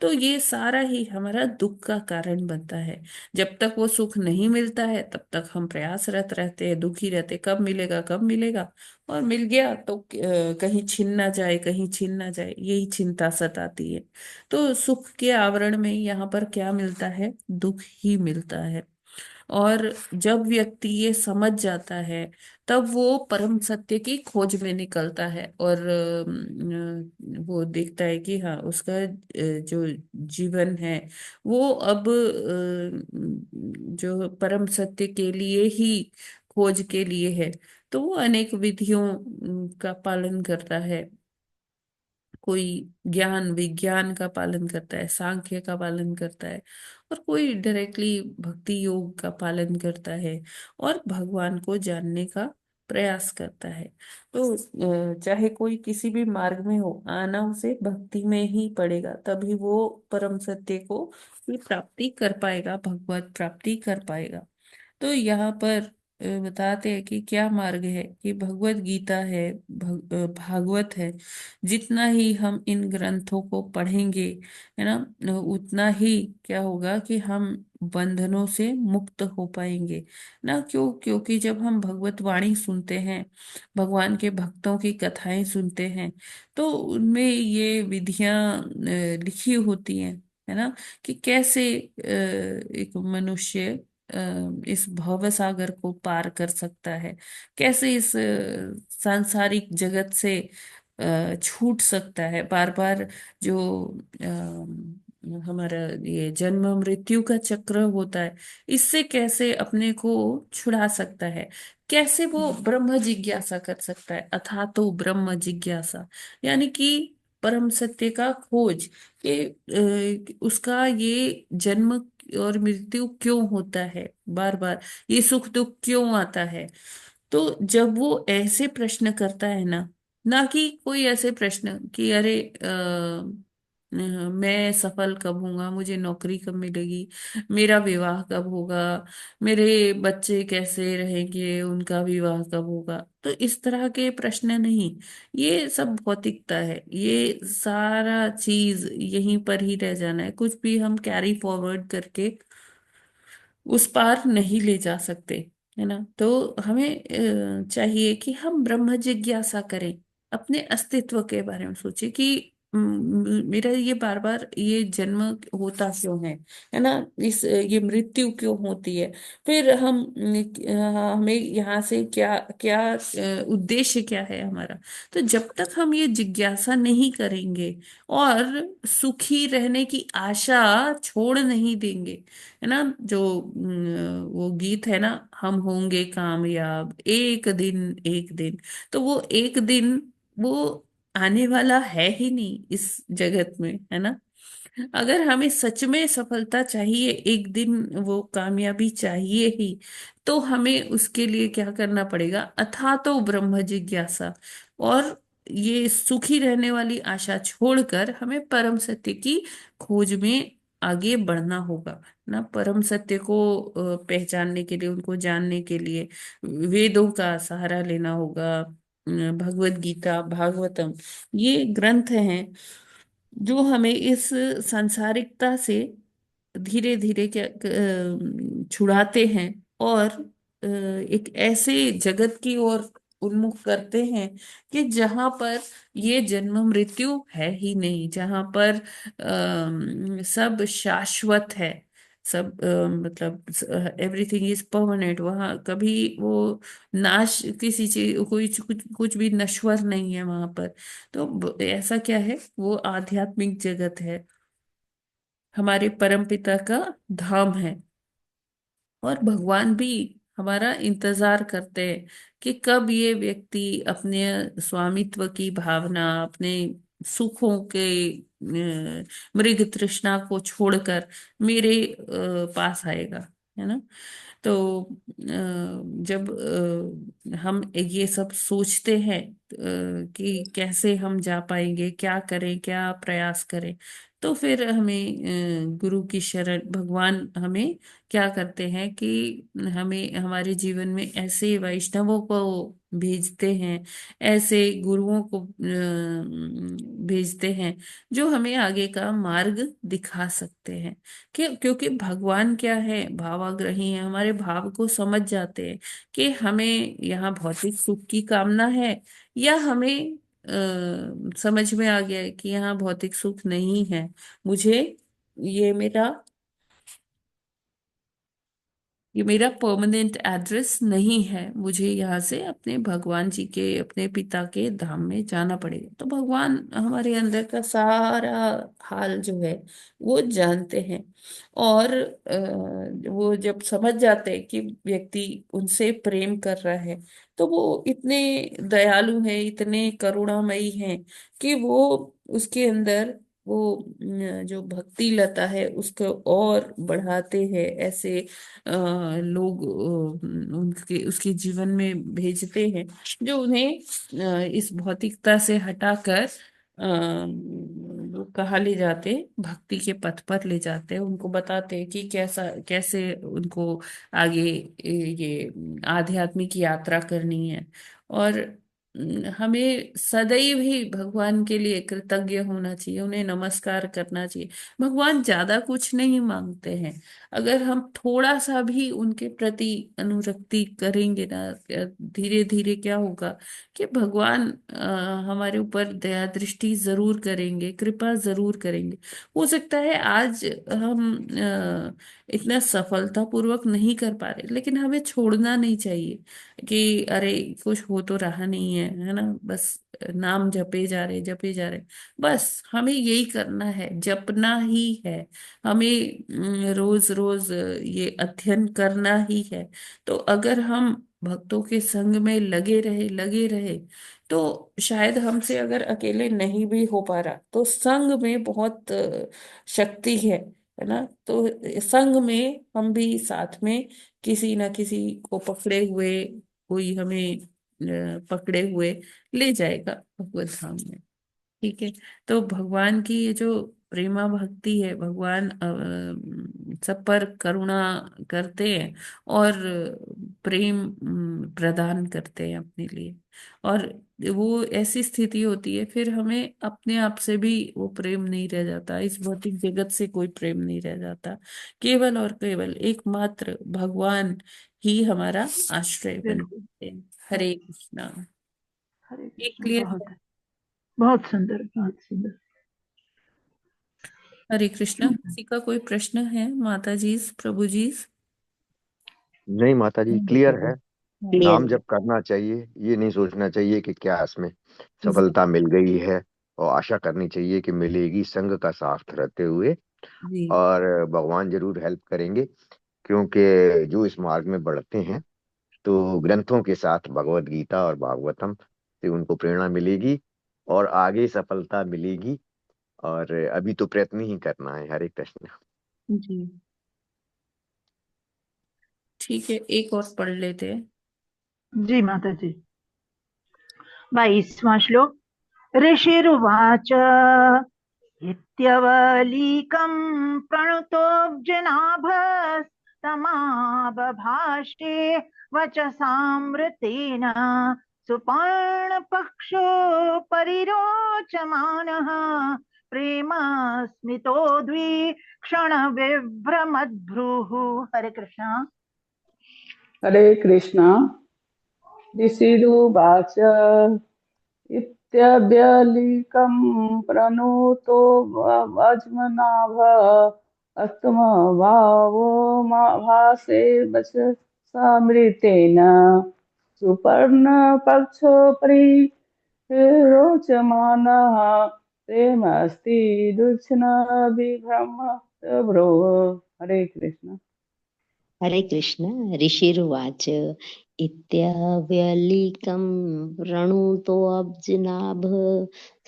तो ये सारा ही हमारा दुख का कारण बनता है। जब तक वो सुख नहीं मिलता है तब तक हम प्रयासरत रहते हैं, दुखी रहते, कब मिलेगा कब मिलेगा। और मिल गया तो कहीं छिन ना जाए, कहीं छिन ना जाए, यही चिंता सताती है। तो सुख के आवरण में यहाँ पर क्या मिलता है? दुख ही मिलता है। और जब व्यक्ति ये समझ जाता है तब वो परम सत्य की खोज में निकलता है और वो देखता है कि हाँ उसका जो जीवन है वो अब जो परम सत्य के लिए ही खोज के लिए है। तो वो अनेक विधियों का पालन करता है। कोई ज्ञान विज्ञान का पालन करता है, सांख्य का पालन करता है, और कोई डायरेक्टली भक्ति योग का पालन करता है और भगवान को जानने का प्रयास करता है। तो चाहे कोई किसी भी मार्ग में हो, आना उसे भक्ति में ही पड़ेगा, तभी वो परम सत्य को की प्राप्ति कर पाएगा, भगवत प्राप्ति कर पाएगा। तो यहाँ पर बताते हैं कि क्या मार्ग है, कि भगवत गीता है, भागवत है। जितना ही हम इन ग्रंथों को पढ़ेंगे, है ना, उतना ही क्या होगा कि हम बंधनों से मुक्त हो पाएंगे ना। क्योंकि जब हम भगवत वाणी सुनते हैं, भगवान के भक्तों की कथाएं सुनते हैं, तो उनमें ये विधियां लिखी होती हैं, है ना, कि कैसे एक मनुष्य इस भव सागर को पार कर सकता है, कैसे इस सांसारिक जगत से छूट सकता है। बार बार जो हमारा ये जन्म मृत्यु का चक्र होता है, इससे कैसे अपने को छुड़ा सकता है, कैसे वो ब्रह्म जिज्ञासा कर सकता है। अथा तो ब्रह्म जिज्ञासा, यानी कि परम सत्य का खोज, कि उसका ये जन्म और मृत्यु क्यों होता है, बार बार ये सुख दुख क्यों आता है। तो जब वो ऐसे प्रश्न करता है ना, ना कि कोई ऐसे प्रश्न कि अरे मैं सफल कब होऊंगा, मुझे नौकरी कब मिलेगी, मेरा विवाह कब होगा, मेरे बच्चे कैसे रहेंगे, उनका विवाह कब होगा, तो इस तरह के प्रश्न नहीं। ये सब भौतिकता है, ये सारा चीज यहीं पर ही रह जाना है, कुछ भी हम कैरी फॉरवर्ड करके उस पार नहीं ले जा सकते, है ना। तो हमें चाहिए कि हम ब्रह्म जिज्ञासा करें, अपने अस्तित्व के बारे में सोचे कि मेरा ये बार बार ये जन्म होता क्यों है ना, इस ये मृत्यु क्यों होती है, फिर हमें यहाँ से क्या क्या उद्देश्य क्या है हमारा। तो जब तक हम ये जिज्ञासा नहीं करेंगे और सुखी रहने की आशा छोड़ नहीं देंगे, है ना, जो वो गीत है ना, हम होंगे कामयाब एक दिन, तो वो एक दिन वो आने वाला है ही नहीं इस जगत में, है ना। अगर हमें सच में सफलता चाहिए, एक दिन वो कामयाबी चाहिए ही, तो हमें उसके लिए क्या करना पड़ेगा, अथा तो ब्रह्म जिज्ञासा, और ये सुखी रहने वाली आशा छोड़कर हमें परम सत्य की खोज में आगे बढ़ना होगा ना। परम सत्य को पहचानने के लिए, उनको जानने के लिए वेदों का सहारा लेना होगा। भगवत गीता, भागवतम, ये ग्रंथ हैं जो हमें इस सांसारिकता से धीरे धीरे क्या छुड़ाते हैं, और एक ऐसे जगत की ओर उन्मुख करते हैं कि जहां पर ये जन्म मृत्यु है ही नहीं, जहां पर सब शाश्वत है, सब मतलब एवरीथिंग इज परमानेंट, वहां कभी वो नाश, किसी चीज कोई कुछ भी नश्वर नहीं है वहां पर। तो ऐसा क्या है, वो आध्यात्मिक जगत है, हमारे परमपिता का धाम है। और भगवान भी हमारा इंतजार करते हैं कि कब ये व्यक्ति अपने स्वामित्व की भावना, अपने सुखों के मृग तृष्णा को छोड़कर मेरे पास आएगा, है ना। तो जब हम ये सब सोचते हैं कि कैसे हम जा पाएंगे, क्या करें, क्या प्रयास करें, तो फिर हमें गुरु की शरण, भगवान हमें क्या करते हैं कि हमें हमारे जीवन में ऐसे वैष्णवों को भेजते हैं, ऐसे गुरुओं को भेजते हैं जो हमें आगे का मार्ग दिखा सकते हैं। क्योंकि भगवान क्या है, भावाग्रही है, हमारे भाव को समझ जाते हैं कि हमें यहाँ भौतिक सुख की कामना है, या हमें समझ में आ गया है कि यहाँ भौतिक सुख नहीं है, मुझे ये मेरा ये मेरा परमानेंट एड्रेस नहीं है, मुझे यहाँ से अपने भगवान जी के, अपने पिता के धाम में जाना पड़ेगा। तो भगवान हमारे अंदर का सारा हाल जो है वो जानते हैं, और वो जब समझ जाते हैं कि व्यक्ति उनसे प्रेम कर रहा है, तो वो इतने दयालु हैं, इतने करुणामयी हैं कि वो उसके अंदर वो जो भक्ति लता है उसको और बढ़ाते हैं। ऐसे लोग उनके उसके जीवन में भेजते हैं जो उन्हें इस भौतिकता से हटाकर कहाँ ले जाते, भक्ति के पथ पर ले जाते, उनको बताते कि कैसा कैसे उनको आगे ये आध्यात्मिक यात्रा करनी है। और हमें सदैव ही भगवान के लिए कृतज्ञ होना चाहिए, उन्हें नमस्कार करना चाहिए। भगवान ज्यादा कुछ नहीं मांगते हैं। अगर हम थोड़ा सा भी उनके प्रति अनुरक्ति करेंगे ना, धीरे धीरे क्या होगा कि भगवान हमारे ऊपर दया दृष्टि जरूर करेंगे, कृपा जरूर करेंगे। हो सकता है आज हम इतना सफलतापूर्वक नहीं कर पा रहे, लेकिन हमें छोड़ना नहीं चाहिए कि अरे कुछ हो तो रहा नहीं है ना, बस नाम जपे जा रहे, बस हमें यही करना है, जपना ही है। हमें रोज रोज ये अध्ययन करना ही है। तो अगर हम भक्तों के संग में लगे रहे तो शायद हमसे अगर अकेले नहीं भी हो पा रहा तो संग में बहुत शक्ति है ना। तो संग में हम भी साथ में किसी ना किसी को पकड़े हुए, कोई हमें पकड़े हुए ले जाएगा भगवत धाम में। ठीक है। तो भगवान की ये जो प्रेमा भक्ति है, भगवान सब पर करुणा करते हैं और प्रेम प्रदान करते हैं अपने लिए। और वो ऐसी स्थिति होती है, फिर हमें अपने आप से भी वो प्रेम नहीं रह जाता, इस भौतिक जगत से कोई प्रेम नहीं रह जाता। केवल और केवल एकमात्र भगवान ही हमारा आश्रय बिल्कुल। बनते हैं। हरे कृष्णा। हरे ये कृष्ण। क्लियर बहुत है? बहुत सुंदर, बहुत सुंदर। हरे कृष्णा। किसी का कोई प्रश्न है माता जी, प्रभु जी? नहीं माता जी, क्लियर है। क्लियर नाम जप करना चाहिए, ये नहीं सोचना चाहिए कि क्या इसमें जी सफलता मिल गई है, और आशा करनी चाहिए कि मिलेगी संग का साथ रहते हुए। जी और भगवान जरूर हेल्प करेंगे, क्योंकि जो इस मार्ग में बढ़ते हैं तो ग्रंथों के साथ भगवत गीता और भागवतम से उनको प्रेरणा मिलेगी और आगे सफलता मिलेगी। और अभी तो प्रयत्न ही करना है। हरे कृष्ण। जी। ठीक है, एक और पढ़ लेते हैं। जी माता जी। 22वां श्लोक। ऋषिरुवाच इत्यवलीकं प्रणुतोऽब्जनाभस्तमाबभाषे वचसामृतेन सुपर्णपक्षो परिरोचमानः प्रेमस्मितो द्विक्षणविभ्रमद्भ्रुः। हरे कृष्ण। हरे कृष्ण। ऋषिरुवाच इत्यव्यलीकं प्रणुतो वज्मनाभ अस्तमभावो भासे वचसामृतेन सुपर्णपक्षोपरि रोचमानः प्रेमस्ति दुर्छन विभ्रम भ्रो। हरे कृष्ण। हरे कृष्ण। ऋषिरुवाच इत्यव्यलीकं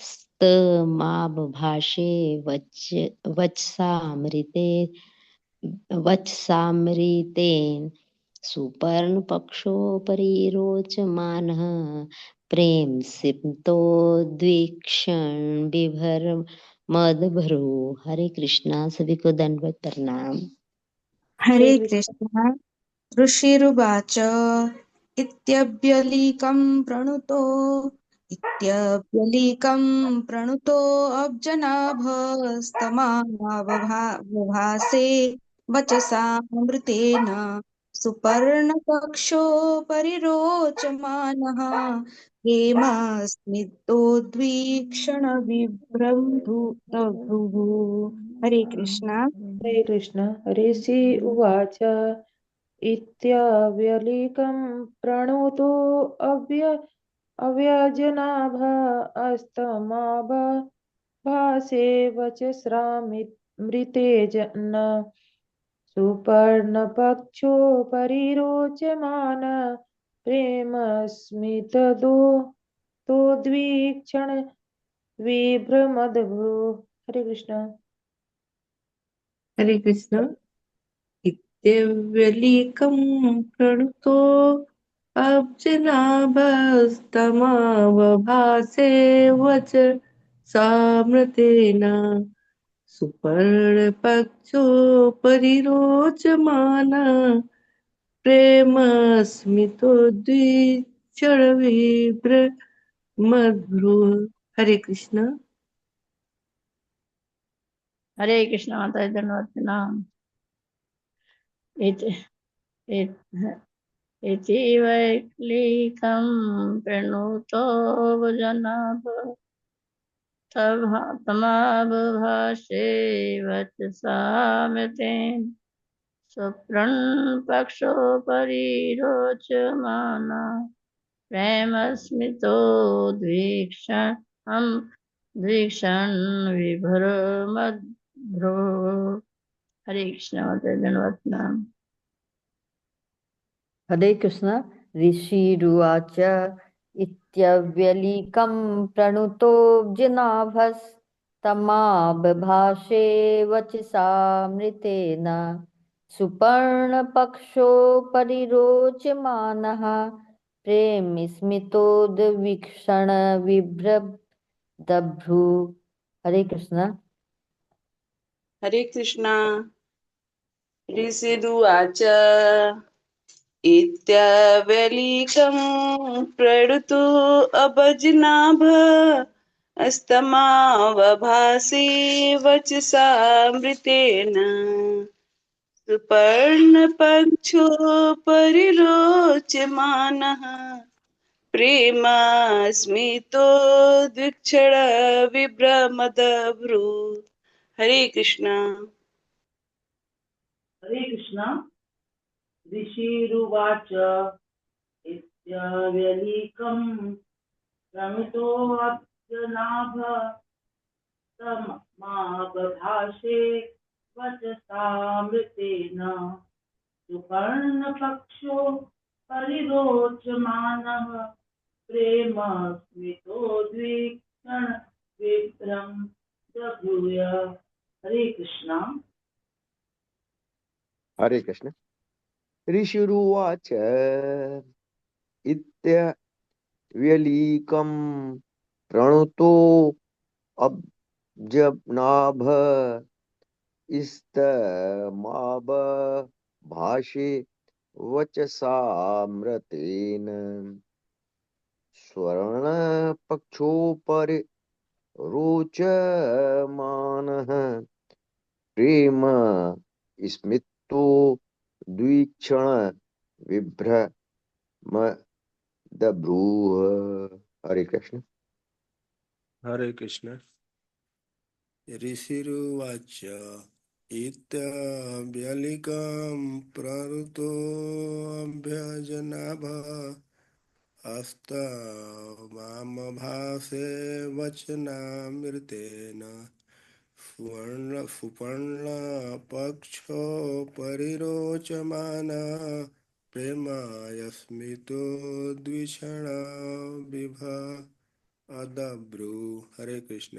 स्तमाबभाषे वचसामृतेन सुपर्णपक्षोपरि रोचमानः प्रेम सिप्तो द्वीक्षण विभर मदभ्रो। हरे कृष्णा। सभी को दंडवत प्रणाम। हरे हरे कृष्ण। ऋषिरुवाच इत्यव्यलीकं प्रणुतो अब्जनाभस्तमाभासे वचसामृतेन सुपर्णपक्षो परिरोचमानः प्रेमास्मितोद्वीक्षण विभ्रमभुः। हरे कृष्ण। कृष्ण। ऋषि उवाच इत्यव्यलीकं प्रणुतो अव्यजनाभ अस्तमाभासे वचस्रामृते जन सुपर्णपक्षो परिरोचमान प्रेमस्मितदो तो द्वीक्षण विभ्रमद्भ्रो। हरे कृष्ण। हरे कृष्ण। इत्यव्यलीकं प्रणुतो अब्जनाभस्तमावभासे वच सामृतेन सुपर्णपक्षो परिरोचमान प्रेमस्मितोद्विक्षणविभ्रमद्भ्रू। हरे कृष्णा। हरे कृष्ण माता जी धन्यवाद प्रणाम। इति इति वैक्लीकं प्रणुतो जनाभ तमाबभाषे वचसामृतेन सुप्रणपक्षो परिरोचमाना प्रेमस्मितो द्वीक्षण विभ्रमद्भ्रो। हरे कृष्ण माता धन्यवाद प्रणाम। हरे कृष्ण। ऋषिरुवाच इत्यव्यलीकं प्रणुतो जिनाभस्तमाबभाषे वचसामृतेन सुपर्णपक्षो परिरोचमानः प्रेमस्मितोद्विक्षण विभ्रदभ्रू। हरे कृष्ण। हरे कृष्णा। ऋषिरुवाच इत्यवलीकं प्रणुतो अभजनाभ अस्तमावभासि वचसामृतेन सुपर्णपक्षो परिरोचमानः प्रेमास्मितो विभ्रमदभ्रू। हरे कृष्णा। हरे कृष्णा। ऋषिरुवाच इत्यव्यलीकं प्रणुतोऽब्जनाभ तमाबभाषे वचसामृतेन सुपर्णपक्षो परिरोचमानः प्रेमस्मितोद्विक्षण विभ्रम दभूय। हरे कृष्णा। हरे कृष्ण। ऋषिरुवाच इत्यव्यलीकं प्रणुतो अब्जनाभ इस्तमाबभाषे वचसामृतेन स्वर्णपक्षोपरि रोचमानः प्रेम स्मितो द्विक्षण विभ्रमदभ्रूः। हरे कृष्ण। हरे कृष्ण। ऋषिरुवाच इत्यव्यलीकं प्रवृतोऽभ्यजनाभ हस्तमामभासे वचनामृतेन सुपर्णपक्षो परिरोचमानः प्रेमास्मितो द्विषण विभ्रमदभ्रू। हरे कृष्ण।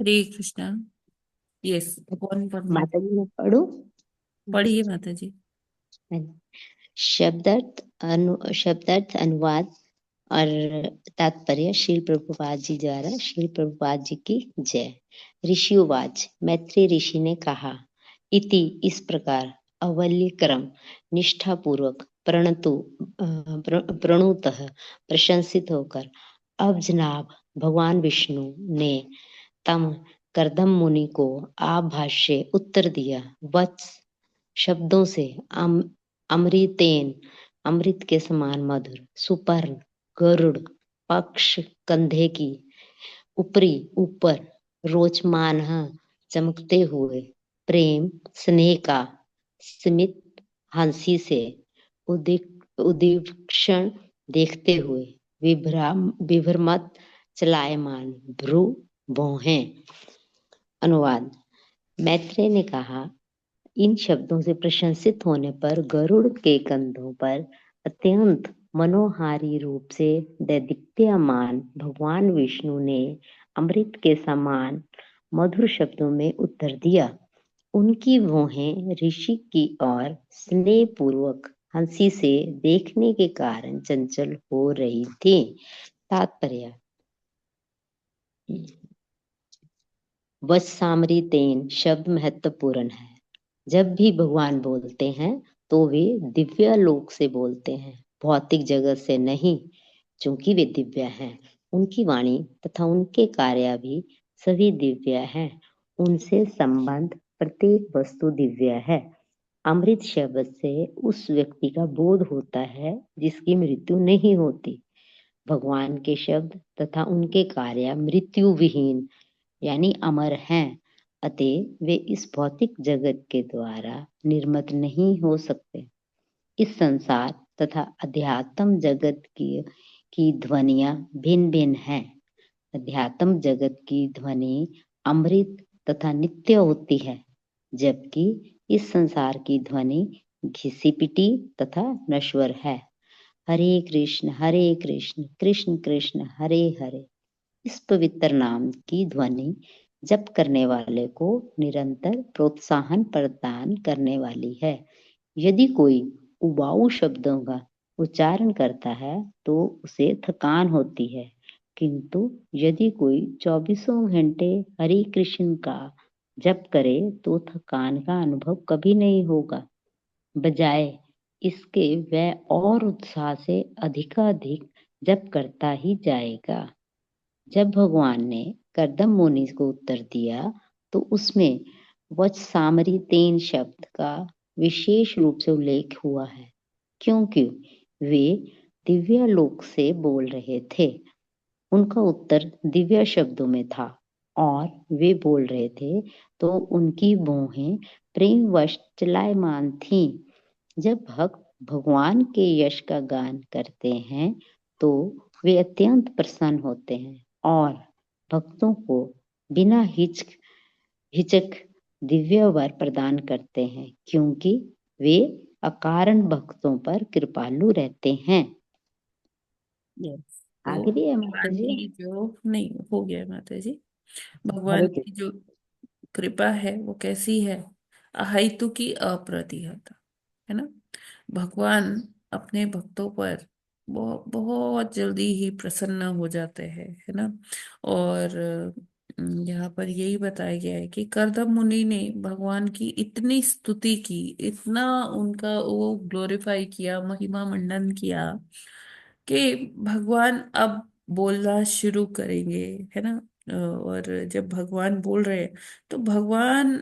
हरे कृष्णा। यस, कौन पढ़ना? माता जी मैं पढ़ूं? पढ़िए माता जी। शब्दार्थ अनुवाद और तात्पर्य श्री प्रभुपाद जी द्वारा। श्री प्रभुपाद जी की जय। ऋषिवाच, मैत्री ऋषि ने कहा, इति इस प्रकार, अवल्यक्रम निष्ठापूर्वक, प्रणुतः प्रशंसित होकर, अब्जनाभ भगवान विष्णु ने तम कर्दम मुनि को आभाष्य उत्तर दिया। वत्स शब्दों से, अमृतेन अमृत के समान मधुर, सुपर्ण गरुड़, पक्ष कंधे की, ऊपरी ऊपर, रोचमान चमकते हुए, प्रेम स्नेह का, स्मित हंसी से, उदीक्षण देखते हुए, विभ्रमत चलायमान, भ्रू भौहें। अनुवाद। मैत्रेय ने कहा, इन शब्दों से प्रशंसित होने पर गरुड़ के कंधों पर अत्यंत मनोहारी रूप से दैदीप्यमान भगवान विष्णु ने अमृत के समान मधुर शब्दों में उत्तर दिया। उनकी भौहें ऋषि की ओर स्नेह पूर्वक हंसी से देखने के कारण चंचल हो रही थी। तात्पर्य, वत्सामृतेन शब्द महत्वपूर्ण है। जब भी भगवान बोलते हैं तो वे दिव्य लोक से बोलते हैं, भौतिक जगत से नहीं, क्योंकि वे दिव्य हैं। उनकी वाणी तथा उनके कार्य भी सभी दिव्य हैं। उनसे संबंध प्रत्येक वस्तु दिव्य है। अमृत शब्द से उस व्यक्ति का बोध होता है जिसकी मृत्यु नहीं होती। भगवान के शब्द तथा उनके कार्य मृत्यु विहीन यानी अमर हैं, अतः वे इस भौतिक जगत के द्वारा निर्मित नहीं हो सकते। इस संसार तथा अध्यात्म जगत की ध्वनियां भिन्न भिन्न हैं। अध्यात्म जगत की ध्वनि अमृत तथा नित्य होती है, जबकि इस संसार की ध्वनि घिसी पिटी तथा नश्वर है। हरे कृष्ण कृष्ण कृष्ण हरे हरे। इस पवित्र नाम की ध्वनि जप करने वाले को निरंतर प्रोत्साहन प्रदान करने वाली है। यदि कोई उबाऊ शब्दों का उच्चारण करता है तो उसे थकान होती है, किंतु यदि कोई 24 घंटे हरे कृष्ण का जप करे तो थकान का अनुभव कभी नहीं होगा। बजाय इसके वह और उत्साह से अधिकाधिक जप करता ही जाएगा। जब भगवान ने कर्दम मुनि को उत्तर दिया तो उसमें वत्सामृतेन शब्द का विशेष रूप से उल्लेख हुआ है, क्योंकि वे दिव्य लोक से बोल रहे थे। उनका उत्तर दिव्य शब्दों में था और वे बोल रहे थे तो उनकी भौहें प्रेमवश चलायमान थीं। जब भक्त भगवान के यश का गान करते हैं तो वे अत्यंत प्रसन्न होते हैं और भक्तों को बिना हिचक दिव्य वर प्रदान करते हैं, क्योंकि वे अकारण भक्तों पर कृपालु रहते हैं। यस, आगे तो भी है माता भगवान जी? की जो नहीं हो गया माता जी, हरे भगवान की कृष्ण। जो कृपा है वो कैसी है? अहेतु की अप्रतिहत, है ना। भगवान अपने भक्तों पर बहुत जल्दी ही प्रसन्न हो जाते हैं, है ना। और यहाँ पर यही बताया गया है कि कर्दम मुनि ने भगवान की इतनी स्तुति की, इतना उनका वो ग्लोरीफाई किया, महिमा मंडन किया कि भगवान अब बोलना शुरू करेंगे, है ना। और जब भगवान बोल रहे हैं तो भगवान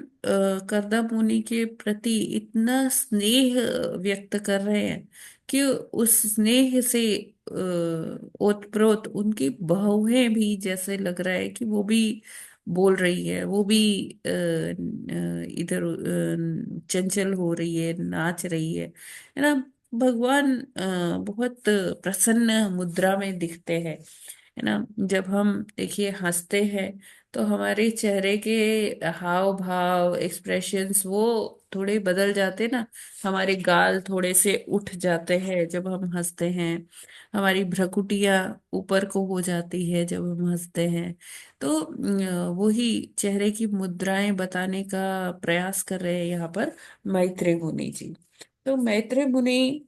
करदम मुनि के प्रति इतना स्नेह व्यक्त कर रहे हैं कि उस स्नेह से ओतप्रोत उनकी बहुएं भी जैसे लग रहा है कि वो भी बोल रही है, वो भी इधर चंचल हो रही है, नाच रही है ना। भगवान बहुत प्रसन्न मुद्रा में दिखते हैं, है ना। जब हम देखिए हंसते हैं तो हमारे चेहरे के हाव भाव एक्सप्रेशंस वो थोड़े बदल जाते ना। हमारे गाल थोड़े से उठ जाते हैं जब हम हंसते हैं, हमारी भ्रुकुटियां ऊपर को हो जाती है जब हम हंसते हैं। तो वही चेहरे की मुद्राएं बताने का प्रयास कर रहे हैं यहाँ पर मैत्रेय मुनि जी। तो मैत्रेय मुनि,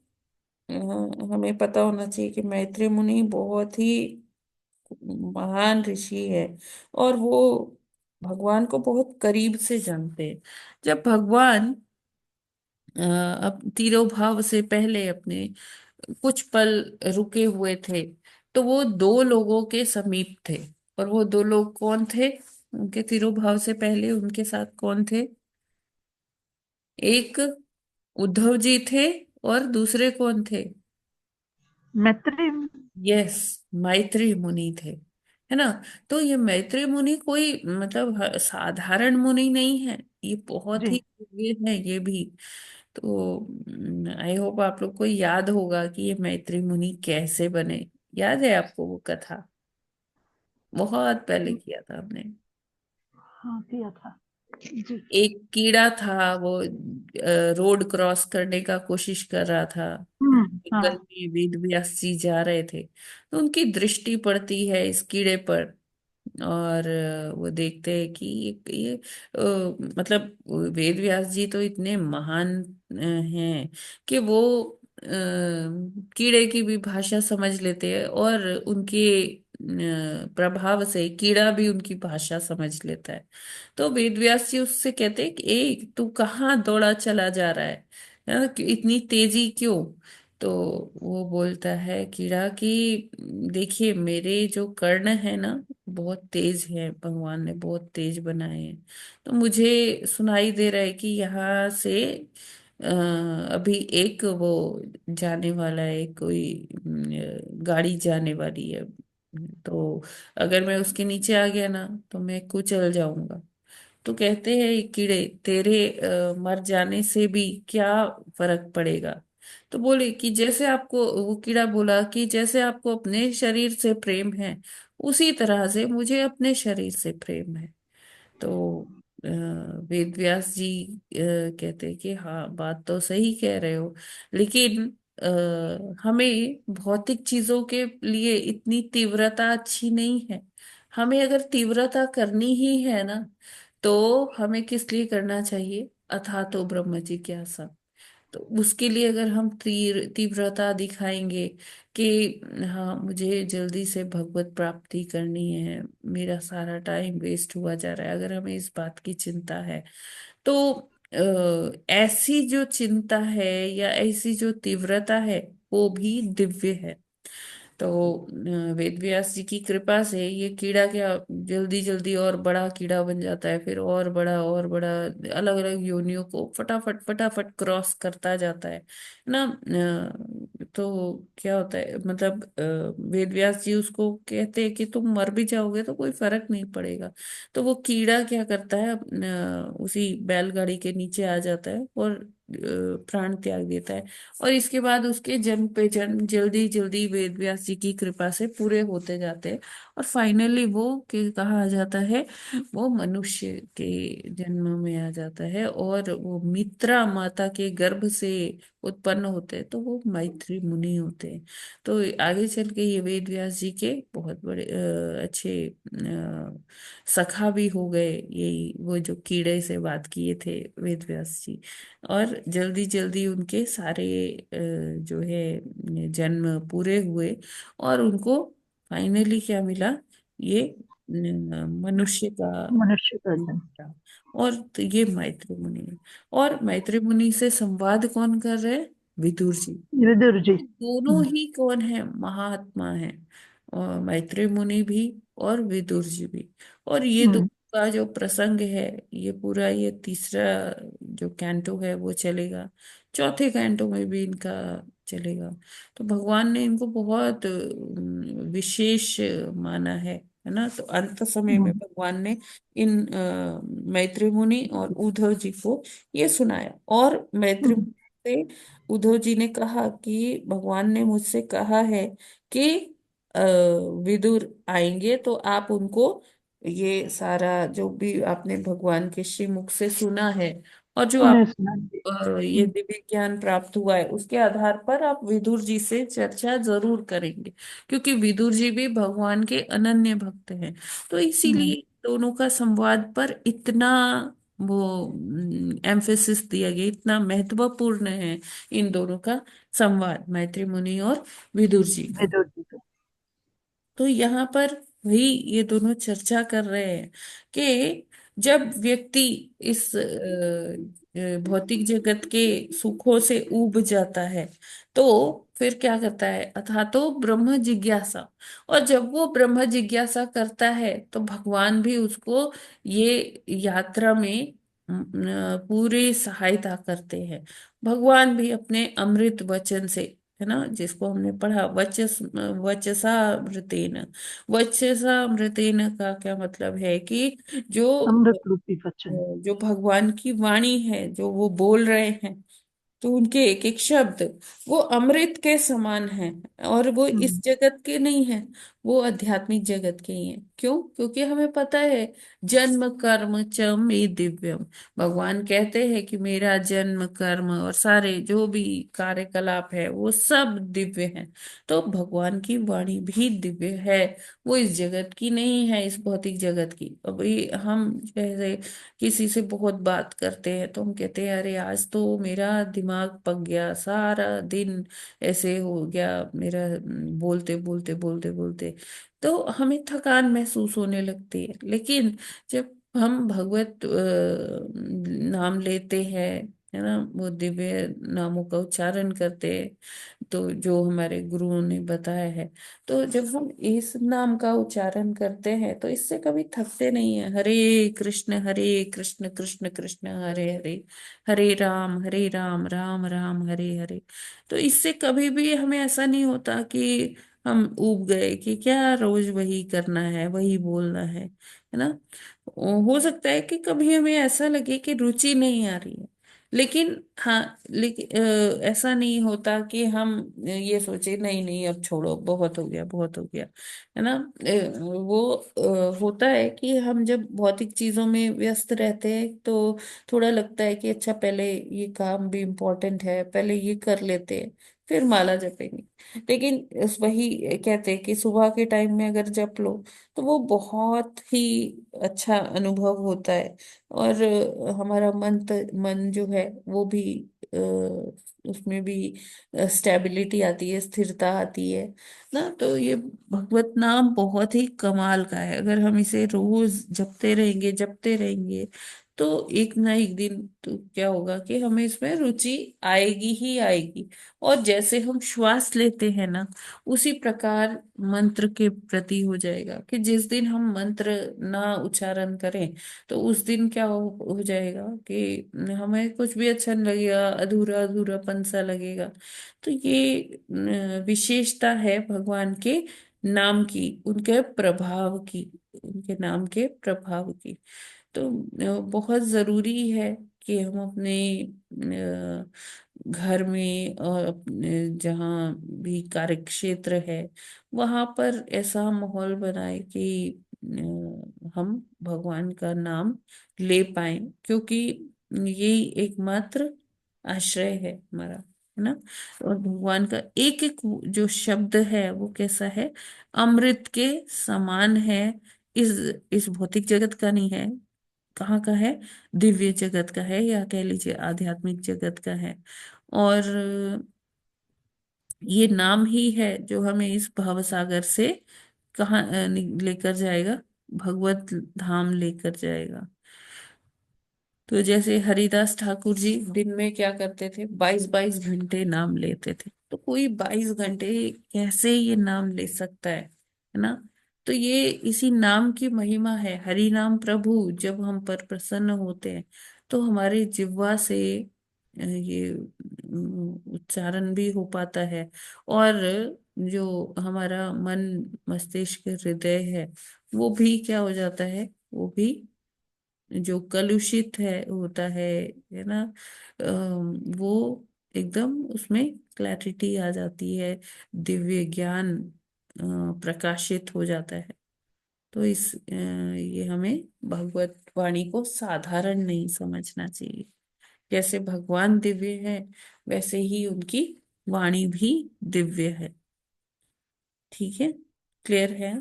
अ, हमें पता होना चाहिए कि मैत्रेय मुनि बहुत ही महान ऋषि है और वो भगवान को बहुत करीब से जानते हैं। जब भगवान अब तिरोभाव से पहले अपने कुछ पल रुके हुए थे तो वो दो लोगों के समीप थे। और वो दो लोग कौन थे? उनके तिरोभाव से पहले उनके साथ कौन थे? एक उद्धव जी थे और दूसरे कौन थे? मैत्री। यस, मैत्रेय मुनि थे, है ना। तो ये मैत्रेय मुनि कोई मतलब साधारण मुनि नहीं है, ये बहुत जी ही दिव्य है ये भी। तो आई होप आप लोग को याद होगा कि ये मैत्रेय मुनि कैसे बने। याद है आपको वो कथा? बहुत पहले किया था हमने। हाँ किया था जी। एक कीड़ा था, वो रोड क्रॉस करने का कोशिश कर रहा था। हाँ। जंगल में वेद व्यास जी जा रहे थे तो उनकी दृष्टि पड़ती है इस कीड़े पर। और वो देखते हैं कि ये मतलब वेद व्यास जी तो इतने महान हैं कि वो कीड़े की भी भाषा समझ लेते हैं, और उनके प्रभाव से कीड़ा भी उनकी भाषा समझ लेता है। तो वेद व्यास जी उससे कहते हैं कि ए तू कहाँ दौड़ा चला जा रहा है ना, इतनी तेजी क्यों? तो वो बोलता है कीड़ा कि देखिए मेरे जो कर्ण है ना बहुत तेज है, भगवान ने बहुत तेज बनाए हैं। तो मुझे सुनाई दे रहा है कि यहाँ से अ, अभी एक वो जाने वाला है, कोई गाड़ी जाने वाली है। तो अगर मैं उसके नीचे आ गया ना तो मैं कुचल जाऊंगा। तो कहते हैं ये कीड़े तेरे मर जाने से भी क्या फर्क पड़ेगा? तो बोले कि जैसे आपको, वो कीड़ा बोला कि जैसे आपको अपने शरीर से प्रेम है उसी तरह से मुझे अपने शरीर से प्रेम है। तो वेद व्यास जी कहते हैं कि हाँ बात तो सही कह रहे हो, लेकिन हमें भौतिक चीजों के लिए इतनी तीव्रता अच्छी नहीं है। हमें अगर तीव्रता करनी ही है ना तो हमें किस लिए करना चाहिए? अथा तो ब्रह्म जिज्ञासा। तो उसके लिए अगर हम तीव्रता दिखाएंगे कि हाँ मुझे जल्दी से भगवत प्राप्ति करनी है, मेरा सारा टाइम वेस्ट हुआ जा रहा है, अगर हमें इस बात की चिंता है तो ऐसी जो चिंता है या ऐसी जो तीव्रता है वो भी दिव्य है। तो वेद व्यास जी की कृपा से ये कीड़ा क्या जल्दी जल्दी और बड़ा कीड़ा बन जाता है, फिर और बड़ा अलग अलग योनियों को फटाफट फटाफट क्रॉस करता जाता है ना। तो क्या होता है मतलब वेद व्यास जी उसको कहते हैं कि तुम मर भी जाओगे तो कोई फर्क नहीं पड़ेगा। तो वो कीड़ा क्या करता है, उसी बैलगाड़ी के नीचे आ जाता है और प्राण त्याग देता है। और इसके बाद उसके जन्म पे जन्म जल्दी जल्दी वेद व्यास जी की कृपा से पूरे होते जाते हैं, और फाइनली वो के कहा जाता है वो मनुष्य के जन्म में आ जाता है, और वो मित्रा माता के गर्भ से उत्पन्न होते हैं, तो वो मैत्री मुनि होते हैं। तो आगे चल के ये वेद व्यास जी के बहुत बड़े अच्छे सखा भी हो गए, यही वो जो कीड़े से बात किए थे वेद व्यास जी। और जल्दी जल्दी उनके सारे जो है जन्म पूरे हुए, और उनको फाइनली क्या मिला? ये मनुष्य का मनुष्य का रूप जन्म। मिला। और तो ये मैत्री मुनि है। और मैत्री मुनि से संवाद कौन कर रहे हैं? विदुर जी। विदुर जी। दोनों ही कौन है? महात्मा है, और मैत्री मुनि भी और विदुर जी भी। और ये दो हम्म, का जो प्रसंग है, ये पूरा ये तीसरा जो कैंटो है वो चलेगा, चौथे कैंटो में भी इनका चलेगा। तो भगवान ने इनको बहुत विशेष माना है ना। तो अंत समय में हम्म, भगवान ने इन मैत्री मुनि और उद्धव जी को ये सुनाया। और मैत्री हम्म, मुनि से उद्धव जी ने कहा कि भगवान ने मुझसे कहा है कि अ, विदुर आएंगे तो आप उनको ये सारा जो भी आपने भगवान के श्रीमुख से सुना है और जो आप उन्हें सुनाएंगे। ये दिव्य ज्ञान प्राप्त हुआ है उसके आधार पर आप विदुर जी से चर्चा जरूर करेंगे, क्योंकि विदुर जी भी भगवान के अनन्य भक्त हैं। तो हम्म, इसीलिए दोनों का संवाद पर इतना वो एम्फेसिस दिया गया, इतना महत्वपूर्ण है इन दोनों का संवाद, मैत्री मुनि और विदुर जी का। विदुर जी का। तो यहाँ पर वही ये दोनों चर्चा कर रहे हैं कि जब व्यक्ति इस भौतिक जगत के सुखों से ऊब जाता है तो फिर क्या करता है? अथा तो ब्रह्म जिज्ञासा। और जब वो ब्रह्म जिज्ञासा करता है तो भगवान भी उसको ये यात्रा में पूरी सहायता करते हैं। भगवान भी अपने अमृत वचन से, है ना, जिसको हमने पढ़ा वचसामृतेन। वचसामृतेन का क्या मतलब है कि जो अमृत रूपी वचन। जो भगवान की वाणी है जो वो बोल रहे हैं, तो उनके एक एक शब्द वो अमृत के समान है, और वो इस हम्म, जगत के नहीं है, वो आध्यात्मिक जगत के ही हैं। क्यों? क्योंकि हमें पता है जन्म कर्म च मे दिव्यम। भगवान कहते हैं कि मेरा जन्म कर्म और सारे जो भी कार्यकलाप है वो सब दिव्य हैं। तो भगवान की वाणी भी दिव्य है। वो इस जगत की नहीं है, इस भौतिक जगत की। अभी हम जैसे किसी से बहुत बात करते हैं तो हम कहते हैं अरे आज तो मेरा दिमाग पक गया, सारा दिन ऐसे हो गया मेरा, बोलते बोलते बोलते बोलते, तो हमें थकान महसूस होने लगती है। लेकिन जब हम भगवत नाम लेते हैं, है ना, वो दिव्य नामों का उच्चारण करते हैं, तो जो हमारे गुरुओं ने बताया है, तो जब हम इस नाम का उच्चारण करते हैं तो इससे कभी थकते नहीं है। हरे कृष्ण कृष्ण कृष्ण हरे हरे, हरे राम राम राम हरे हरे। तो इससे कभी भी हमें ऐसा नहीं होता कि हम ऊब गए कि क्या रोज वही करना है, वही बोलना है ना। हो सकता है कि कभी हमें ऐसा लगे कि रुचि नहीं आ रही है, लेकिन हाँ, लेकिन ऐसा नहीं होता कि हम ये सोचे नहीं नहीं अब छोड़ो, बहुत हो गया बहुत हो गया, है ना। वो होता है कि हम जब भौतिक चीजों में व्यस्त रहते हैं तो थोड़ा लगता है कि अच्छा पहले ये काम भी इम्पोर्टेंट है, पहले ये कर लेते हैं फिर माला जपेंगे। लेकिन वही कहते हैं कि सुबह के टाइम में अगर जप लो तो वो बहुत ही अच्छा अनुभव होता है। और हमारा मन जो है वो भी उसमें भी स्टेबिलिटी आती है, स्थिरता आती है ना। तो ये भगवत नाम बहुत ही कमाल का है। अगर हम इसे रोज जपते रहेंगे तो एक ना एक दिन तो क्या होगा कि हमें इसमें रुचि आएगी ही आएगी। और जैसे हम श्वास लेते हैं ना, उसी प्रकार मंत्र के प्रति हो जाएगा कि जिस दिन हम मंत्र ना उच्चारण करें तो उस दिन क्या हो जाएगा कि हमें कुछ भी अच्छा नहीं लगेगा, अधूरा अधूरापन सा लगेगा। तो ये विशेषता है भगवान के नाम की, उनके प्रभाव की, उनके नाम के प्रभाव की। तो बहुत जरूरी है कि हम अपने घर में और अपने जहाँ भी कार्य क्षेत्र है वहां पर ऐसा माहौल बनाए कि हम भगवान का नाम ले पाए, क्योंकि ये एकमात्र आश्रय है हमारा, है ना। और भगवान का एक एक जो शब्द है वो कैसा है, अमृत के समान है। इस भौतिक जगत का नहीं है, कहाँ का है, दिव्य जगत का है, या कह लीजिए आध्यात्मिक जगत का है। और ये नाम ही है जो हमें इस भव सागर से कहाँ लेकर जाएगा, भगवत धाम लेकर जाएगा। तो जैसे हरिदास ठाकुर जी दिन में क्या करते थे, 22-22 घंटे नाम लेते थे। तो कोई 22 घंटे कैसे ये नाम ले सकता है ना। तो ये इसी नाम की महिमा है। हरि नाम प्रभु जब हम पर प्रसन्न होते हैं तो हमारे जिह्वा से ये उच्चारण भी हो पाता है। और जो हमारा मन मस्तिष्क हृदय है वो भी क्या हो जाता है, वो भी जो कलुषित है होता है ना, वो एकदम उसमें क्लैरिटी आ जाती है, दिव्य ज्ञान प्रकाशित हो जाता है। तो ये हमें भगवत वाणी को साधारण नहीं समझना चाहिए। जैसे भगवान दिव्य है वैसे ही उनकी वाणी भी दिव्य है। ठीक है, क्लियर है?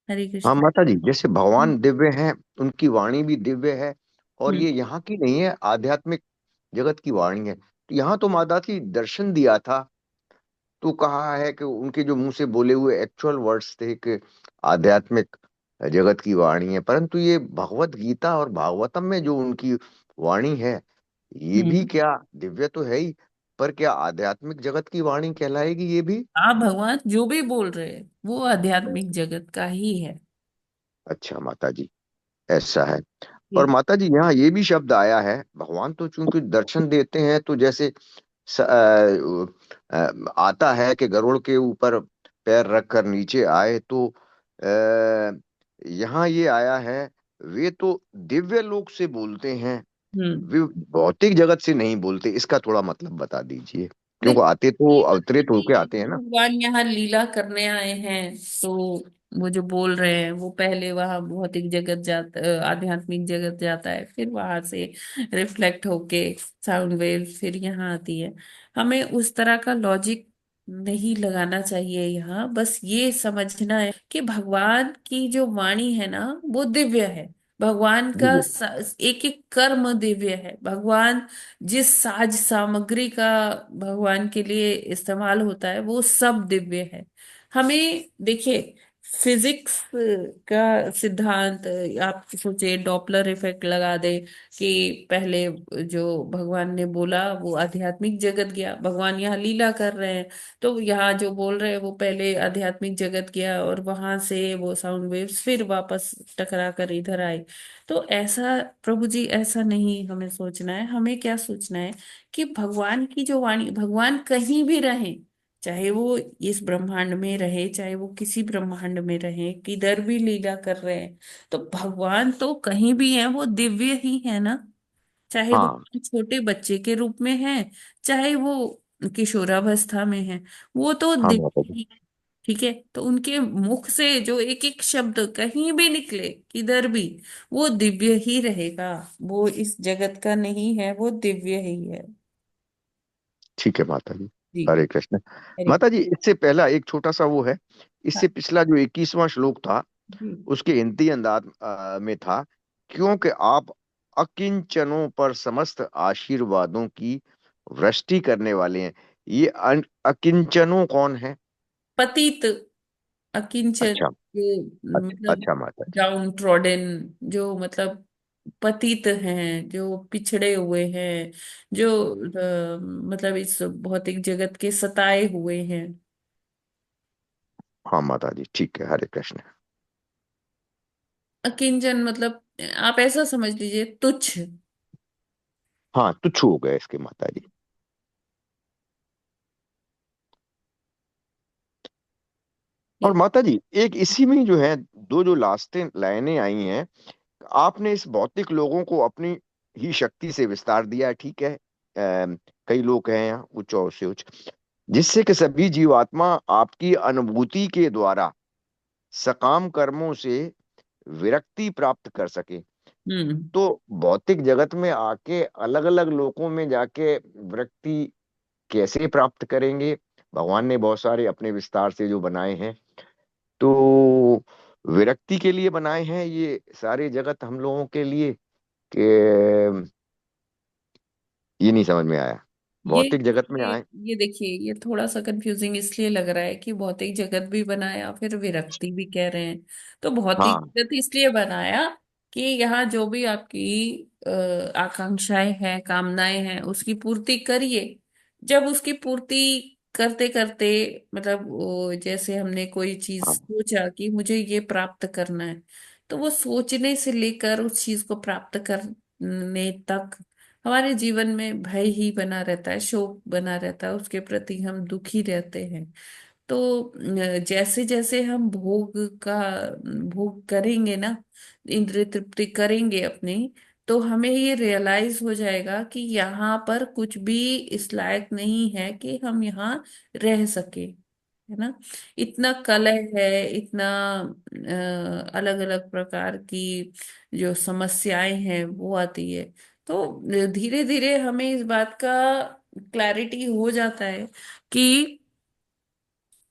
हरे हाँ कृष्ण। माता जी, जैसे भगवान दिव्य हैं, उनकी वाणी भी दिव्य है। और हम्म। ये यहाँ की नहीं है, आध्यात्मिक जगत की वाणी है। तो यहाँ तो माता जी दर्शन दिया था, तो कहा है कि उनके जो मुंह से बोले हुए एक्चुअल वर्ड्स थे कि आध्यात्मिक जगत की वाणी है। परंतु ये भगवत गीता और भागवतम में जो उनकी वाणी है, ये भी हम्म। क्या दिव्य तो है ही, पर क्या आध्यात्मिक जगत की वाणी कहलाएगी ये भी? आप भगवान जो भी बोल रहे हैं वो आध्यात्मिक जगत का ही है। अच्छा माता जी, ऐसा है। और जी। माता जी यहाँ ये भी शब्द आया है, भगवान तो चूंकि दर्शन देते हैं तो जैसे आता है कि गरुड़ के ऊपर पैर रखकर नीचे आए, तो यहाँ ये आया है, वे तो दिव्य लोक से बोलते हैं, हम्म। वे भौतिक जगत से नहीं बोलते। इसका थोड़ा मतलब बता दीजिए। क्योंकि आते तो ये अवतरित होके आते हैं ना। भगवान यहाँ लीला करने आए हैं, तो वो जो बोल रहे हैं वो पहले वहां भौतिक जगत जाता, आध्यात्मिक जगत जाता है, फिर वहां से रिफ्लेक्ट होके साउंड वेव फिर यहाँ आती है। हमें उस तरह का लॉजिक नहीं लगाना चाहिए यहाँ, बस ये समझना है कि भगवान की जो वाणी है ना वो दिव्य है। भगवान का जी एक एक कर्म दिव्य है। भगवान जिस साज सामग्री का भगवान के लिए इस्तेमाल होता है वो सब दिव्य है। हमें देखिए, फिजिक्स का सिद्धांत, आप सोचे डॉपलर इफेक्ट लगा दे कि पहले जो भगवान ने बोला वो आध्यात्मिक जगत गया, भगवान यहाँ लीला कर रहे हैं, तो यहाँ जो बोल रहे हैं वो पहले आध्यात्मिक जगत गया और वहां से वो साउंड वेव्स फिर वापस टकरा कर इधर आए। तो ऐसा, प्रभु जी, ऐसा नहीं हमें सोचना है। हमें क्या सोचना है कि भगवान की जो वाणी, भगवान कहीं भी रहे, चाहे वो इस ब्रह्मांड में रहे, चाहे वो किसी ब्रह्मांड में रहे, किधर भी लीला कर रहे हैं, तो भगवान तो कहीं भी है, वो दिव्य ही है ना। चाहे वो हाँ छोटे बच्चे के रूप में है, चाहे वो किशोरावस्था में है, वो तो हाँ दिव्य माता जी। ही। ठीक है, तो उनके मुख से जो एक एक शब्द कहीं भी निकले, किधर भी, वो दिव्य ही रहेगा। वो इस जगत का नहीं है, वो दिव्य ही है। ठीक है माता जी। जी। हरे कृष्ण। हरे। माता जी, इससे पहला एक छोटा सा वो है, हाँ। इससे पिछला जो 21वां श्लोक था जी। उसके हिंदी अंदाज में था, क्योंकि आप अकिंचनों पर समस्त आशीर्वादों की वृष्टि करने वाले हैं। ये अकिंचनों कौन है? पतित, अकिंचन, अच्छा। जो मतलब अच्छा माता जी। डाउन ट्रॉडन, जो मतलब पतित हैं, जो पिछड़े हुए हैं, जो मतलब इस भौतिक जगत के सताए हुए हैं। हाँ माता जी, ठीक है। हरे कृष्ण। अकिंचन मतलब आप ऐसा समझ लीजिए, तुच्छ। हाँ, तुच्छ हो गए इसके माता जी। और माता जी, एक इसी में जो है दो जो लास्टें लाइनें आई हैं, आपने इस भौतिक लोगों को अपनी ही शक्ति से विस्तार दिया है, ठीक है। कई लोग हैं यहाँ उच्च और से उच्च, जिससे कि सभी जीवात्मा आपकी अनुभूति के द्वारा सकाम कर्मों से विरक्ति प्राप्त कर सके। हम्म। तो भौतिक जगत में आके अलग अलग लोकों में जाके विरक्ति कैसे प्राप्त करेंगे? भगवान ने बहुत सारे अपने विस्तार से जो बनाए हैं, तो विरक्ति के लिए बनाए हैं ये सारे जगत हम लोगों के लिए, कि ये नहीं समझ में आया। ये भौतिक जगत में ये आए। ये देखिए, ये थोड़ा सा कंफ्यूजिंग इसलिए लग रहा है कि भौतिक जगत भी बनाया फिर विरक्ति भी कह रहे हैं। तो भौतिक हाँ जगत इसलिए बनाया कि यहाँ जो भी आपकी आकांक्षाएं हैं, कामनाएं हैं, उसकी पूर्ति करिए। जब उसकी पूर्ति करते करते, मतलब जैसे हमने कोई चीज हाँ सोचा कि मुझे ये प्राप्त करना है, तो वो सोचने से लेकर उस चीज को प्राप्त करने तक हमारे जीवन में भय ही बना रहता है, शोक बना रहता है, उसके प्रति हम दुखी रहते हैं। तो जैसे जैसे हम भोग करेंगे ना, इंद्रिय तृप्ति करेंगे अपनी, तो हमें ये रियलाइज हो जाएगा कि यहाँ पर कुछ भी इस लायक नहीं है कि हम यहाँ रह सके, है ना। इतना कलह है, इतना अलग अलग प्रकार की जो समस्याएं हैं वो आती है। तो धीरे धीरे हमें इस बात का क्लैरिटी हो जाता है कि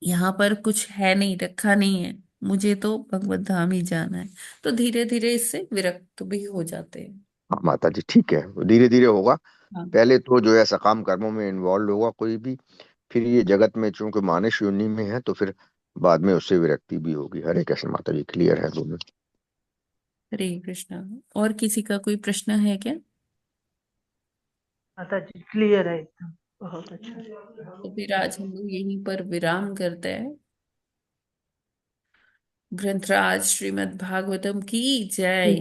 यहाँ पर कुछ है नहीं, रखा नहीं है, मुझे तो भगवत धाम ही जाना है। तो धीरे धीरे इससे विरक्त भी हो जाते हैं। हाँ माता जी, ठीक है, धीरे धीरे होगा। हाँ। पहले तो जो है सकाम कर्मों में इन्वॉल्व होगा कोई भी, फिर ये जगत में चूंकि मानुष योनि में है, तो फिर बाद में उससे विरक्ति भी होगी। हरे कृष्ण माता जी, क्लियर है दोनों। हरे कृष्णा। और किसी का कोई प्रश्न है क्या? माता जी क्लियर है एकदम, बहुत अच्छा। तो फिर आज हम लोग यहीं पर विराम करते हैं। ग्रंथराज श्रीमद् भागवतम की जय।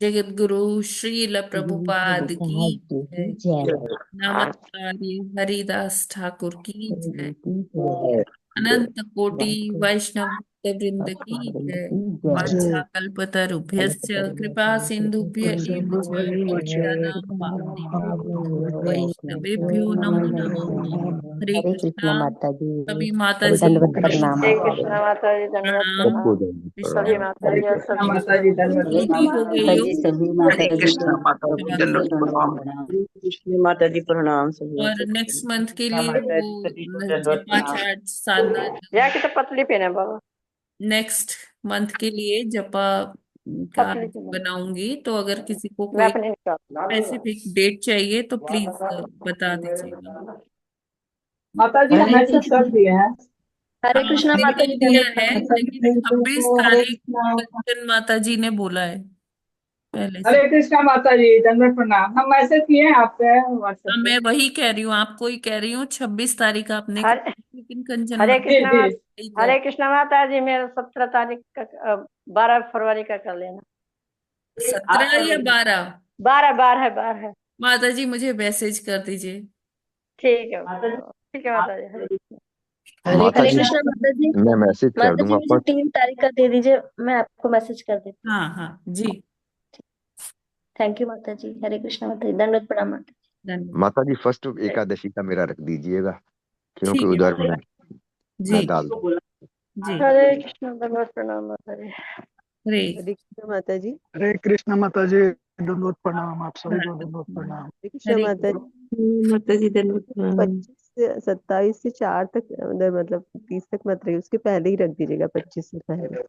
जगत गुरु श्रील प्रभुपाद की जय। जय। नमस्कार हरिदास ठाकुर की जय। जय। अनंत कोटि वैष्णव वृंद की जय। वाञ्छाकल्पतरुभ्यश्च कृपा सिन्धुभ्य एव च पतितानां पावनेभ्यो वैष्णवेभ्यो नमो नमः। हरे हरे कृष्णा। कृष्णा माता जी। सभी माता सभी जी दंडवत को प्रणाम। हरे कृष्णा माता जी, दंडवत प्रणाम। सबको प्रणाम। कृष्ण सभी माता हरे जी और कृष्ण। सभी माता जी को धन्यवाद जल्दी हो प्रणाम। गई हो। सभी हरे माता जी कृष्णा। को माता जी सबको दंडवत दंडवत प्रणाम। प्रणाम। कृष्ण माता जी प्रणाम सभी और माता जी। नेक्स्ट मंथ के कृष्णा लिए माता जी वो सभी को दंडवत जपा प्रणाम। चार्ट साधना या की तो पतली पहने बाबा, नेक्स्ट मंथ के लिए जपा का पतली पहने। बनाऊंगी, तो अगर किसी को मैं कोई अपने स्पेसिफिक डेट चाहिए तो प्लीज बता दीजिएगा। माता जी हरे मैसेज कर दिए हैं। हरे हाँ, कृष्णा मैंने माता कर जी, दिया दंडवत है, प्रणाम। लेकिन 26 हरे तारीख कृष्णा। कंचन माता जी ने बोला है पहले से। हरे कृष्णा माता जी दंडवत प्रणाम। हम मैसेज किए हैं आपसे व्हाट्सएप हाँ, पे। मैं वही कह रही हूँ, आपको ही कह रही हूँ, 26 तारीख आपने हरे कहा, लेकिन कंचन हरे माता जी कृष्णा जी। यही कर। हरे कृष्णा माता जी, मेरा 17 तारीख का 12 फरवरी का कर लेना। 17 या 12? 12 है। माता जी मुझे मैसेज कर दीजिए। ठीक है माता जी। हरे माता हरे जी कृष्णा माता जी। मैं मैसेज कर माता जी दूंगा मुझे 3 तारीख का दे दीजिए, मैं आपको मैसेज कर देती हाँ हाँ जी। हूँ। थैंक यू माता जी। हरे कृष्णा माता जी, दंडवत प्रणाम माता जी। धन्यवाद। माता जी फर्स्ट एकादशी का मेरा रख दीजिएगा, क्योंकि ठीक है उधर मैं जी डाल दूं। जी। हरे कृष्णा, दंडवत प्रणाम माता जी। हरे हरे कृष्णा माता जी। हरे कृष्ण माता जी, दंडवत प्रणाम। आप सभी को भारत दंडवत प्रणाम। हरे कृष्णा हरे माता जी। माता जी धन्यवाद प्रणाम। 27 से 4 तक मतलब 30 तक मत रहिए, उसके पहले ही रख दीजिएगा, 25 से पहले,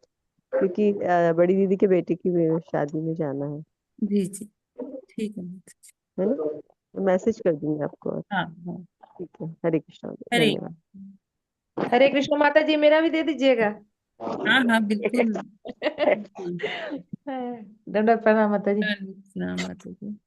क्योंकि बड़ी दीदी के बेटे की शादी में जाना जी जी ठीक है। है ना। मैसेज कर दूंगी आपको। हाँ हाँ। ठीक है। हरे कृष्णा, हरे धन्यवाद। हरे कृष्ण माता जी, मेरा भी दे दीजिएगा। हाँ हाँ बिल्कुल बिल्कुल। दंडवत प्रणाम माता जी। धन्यवाद माता जी।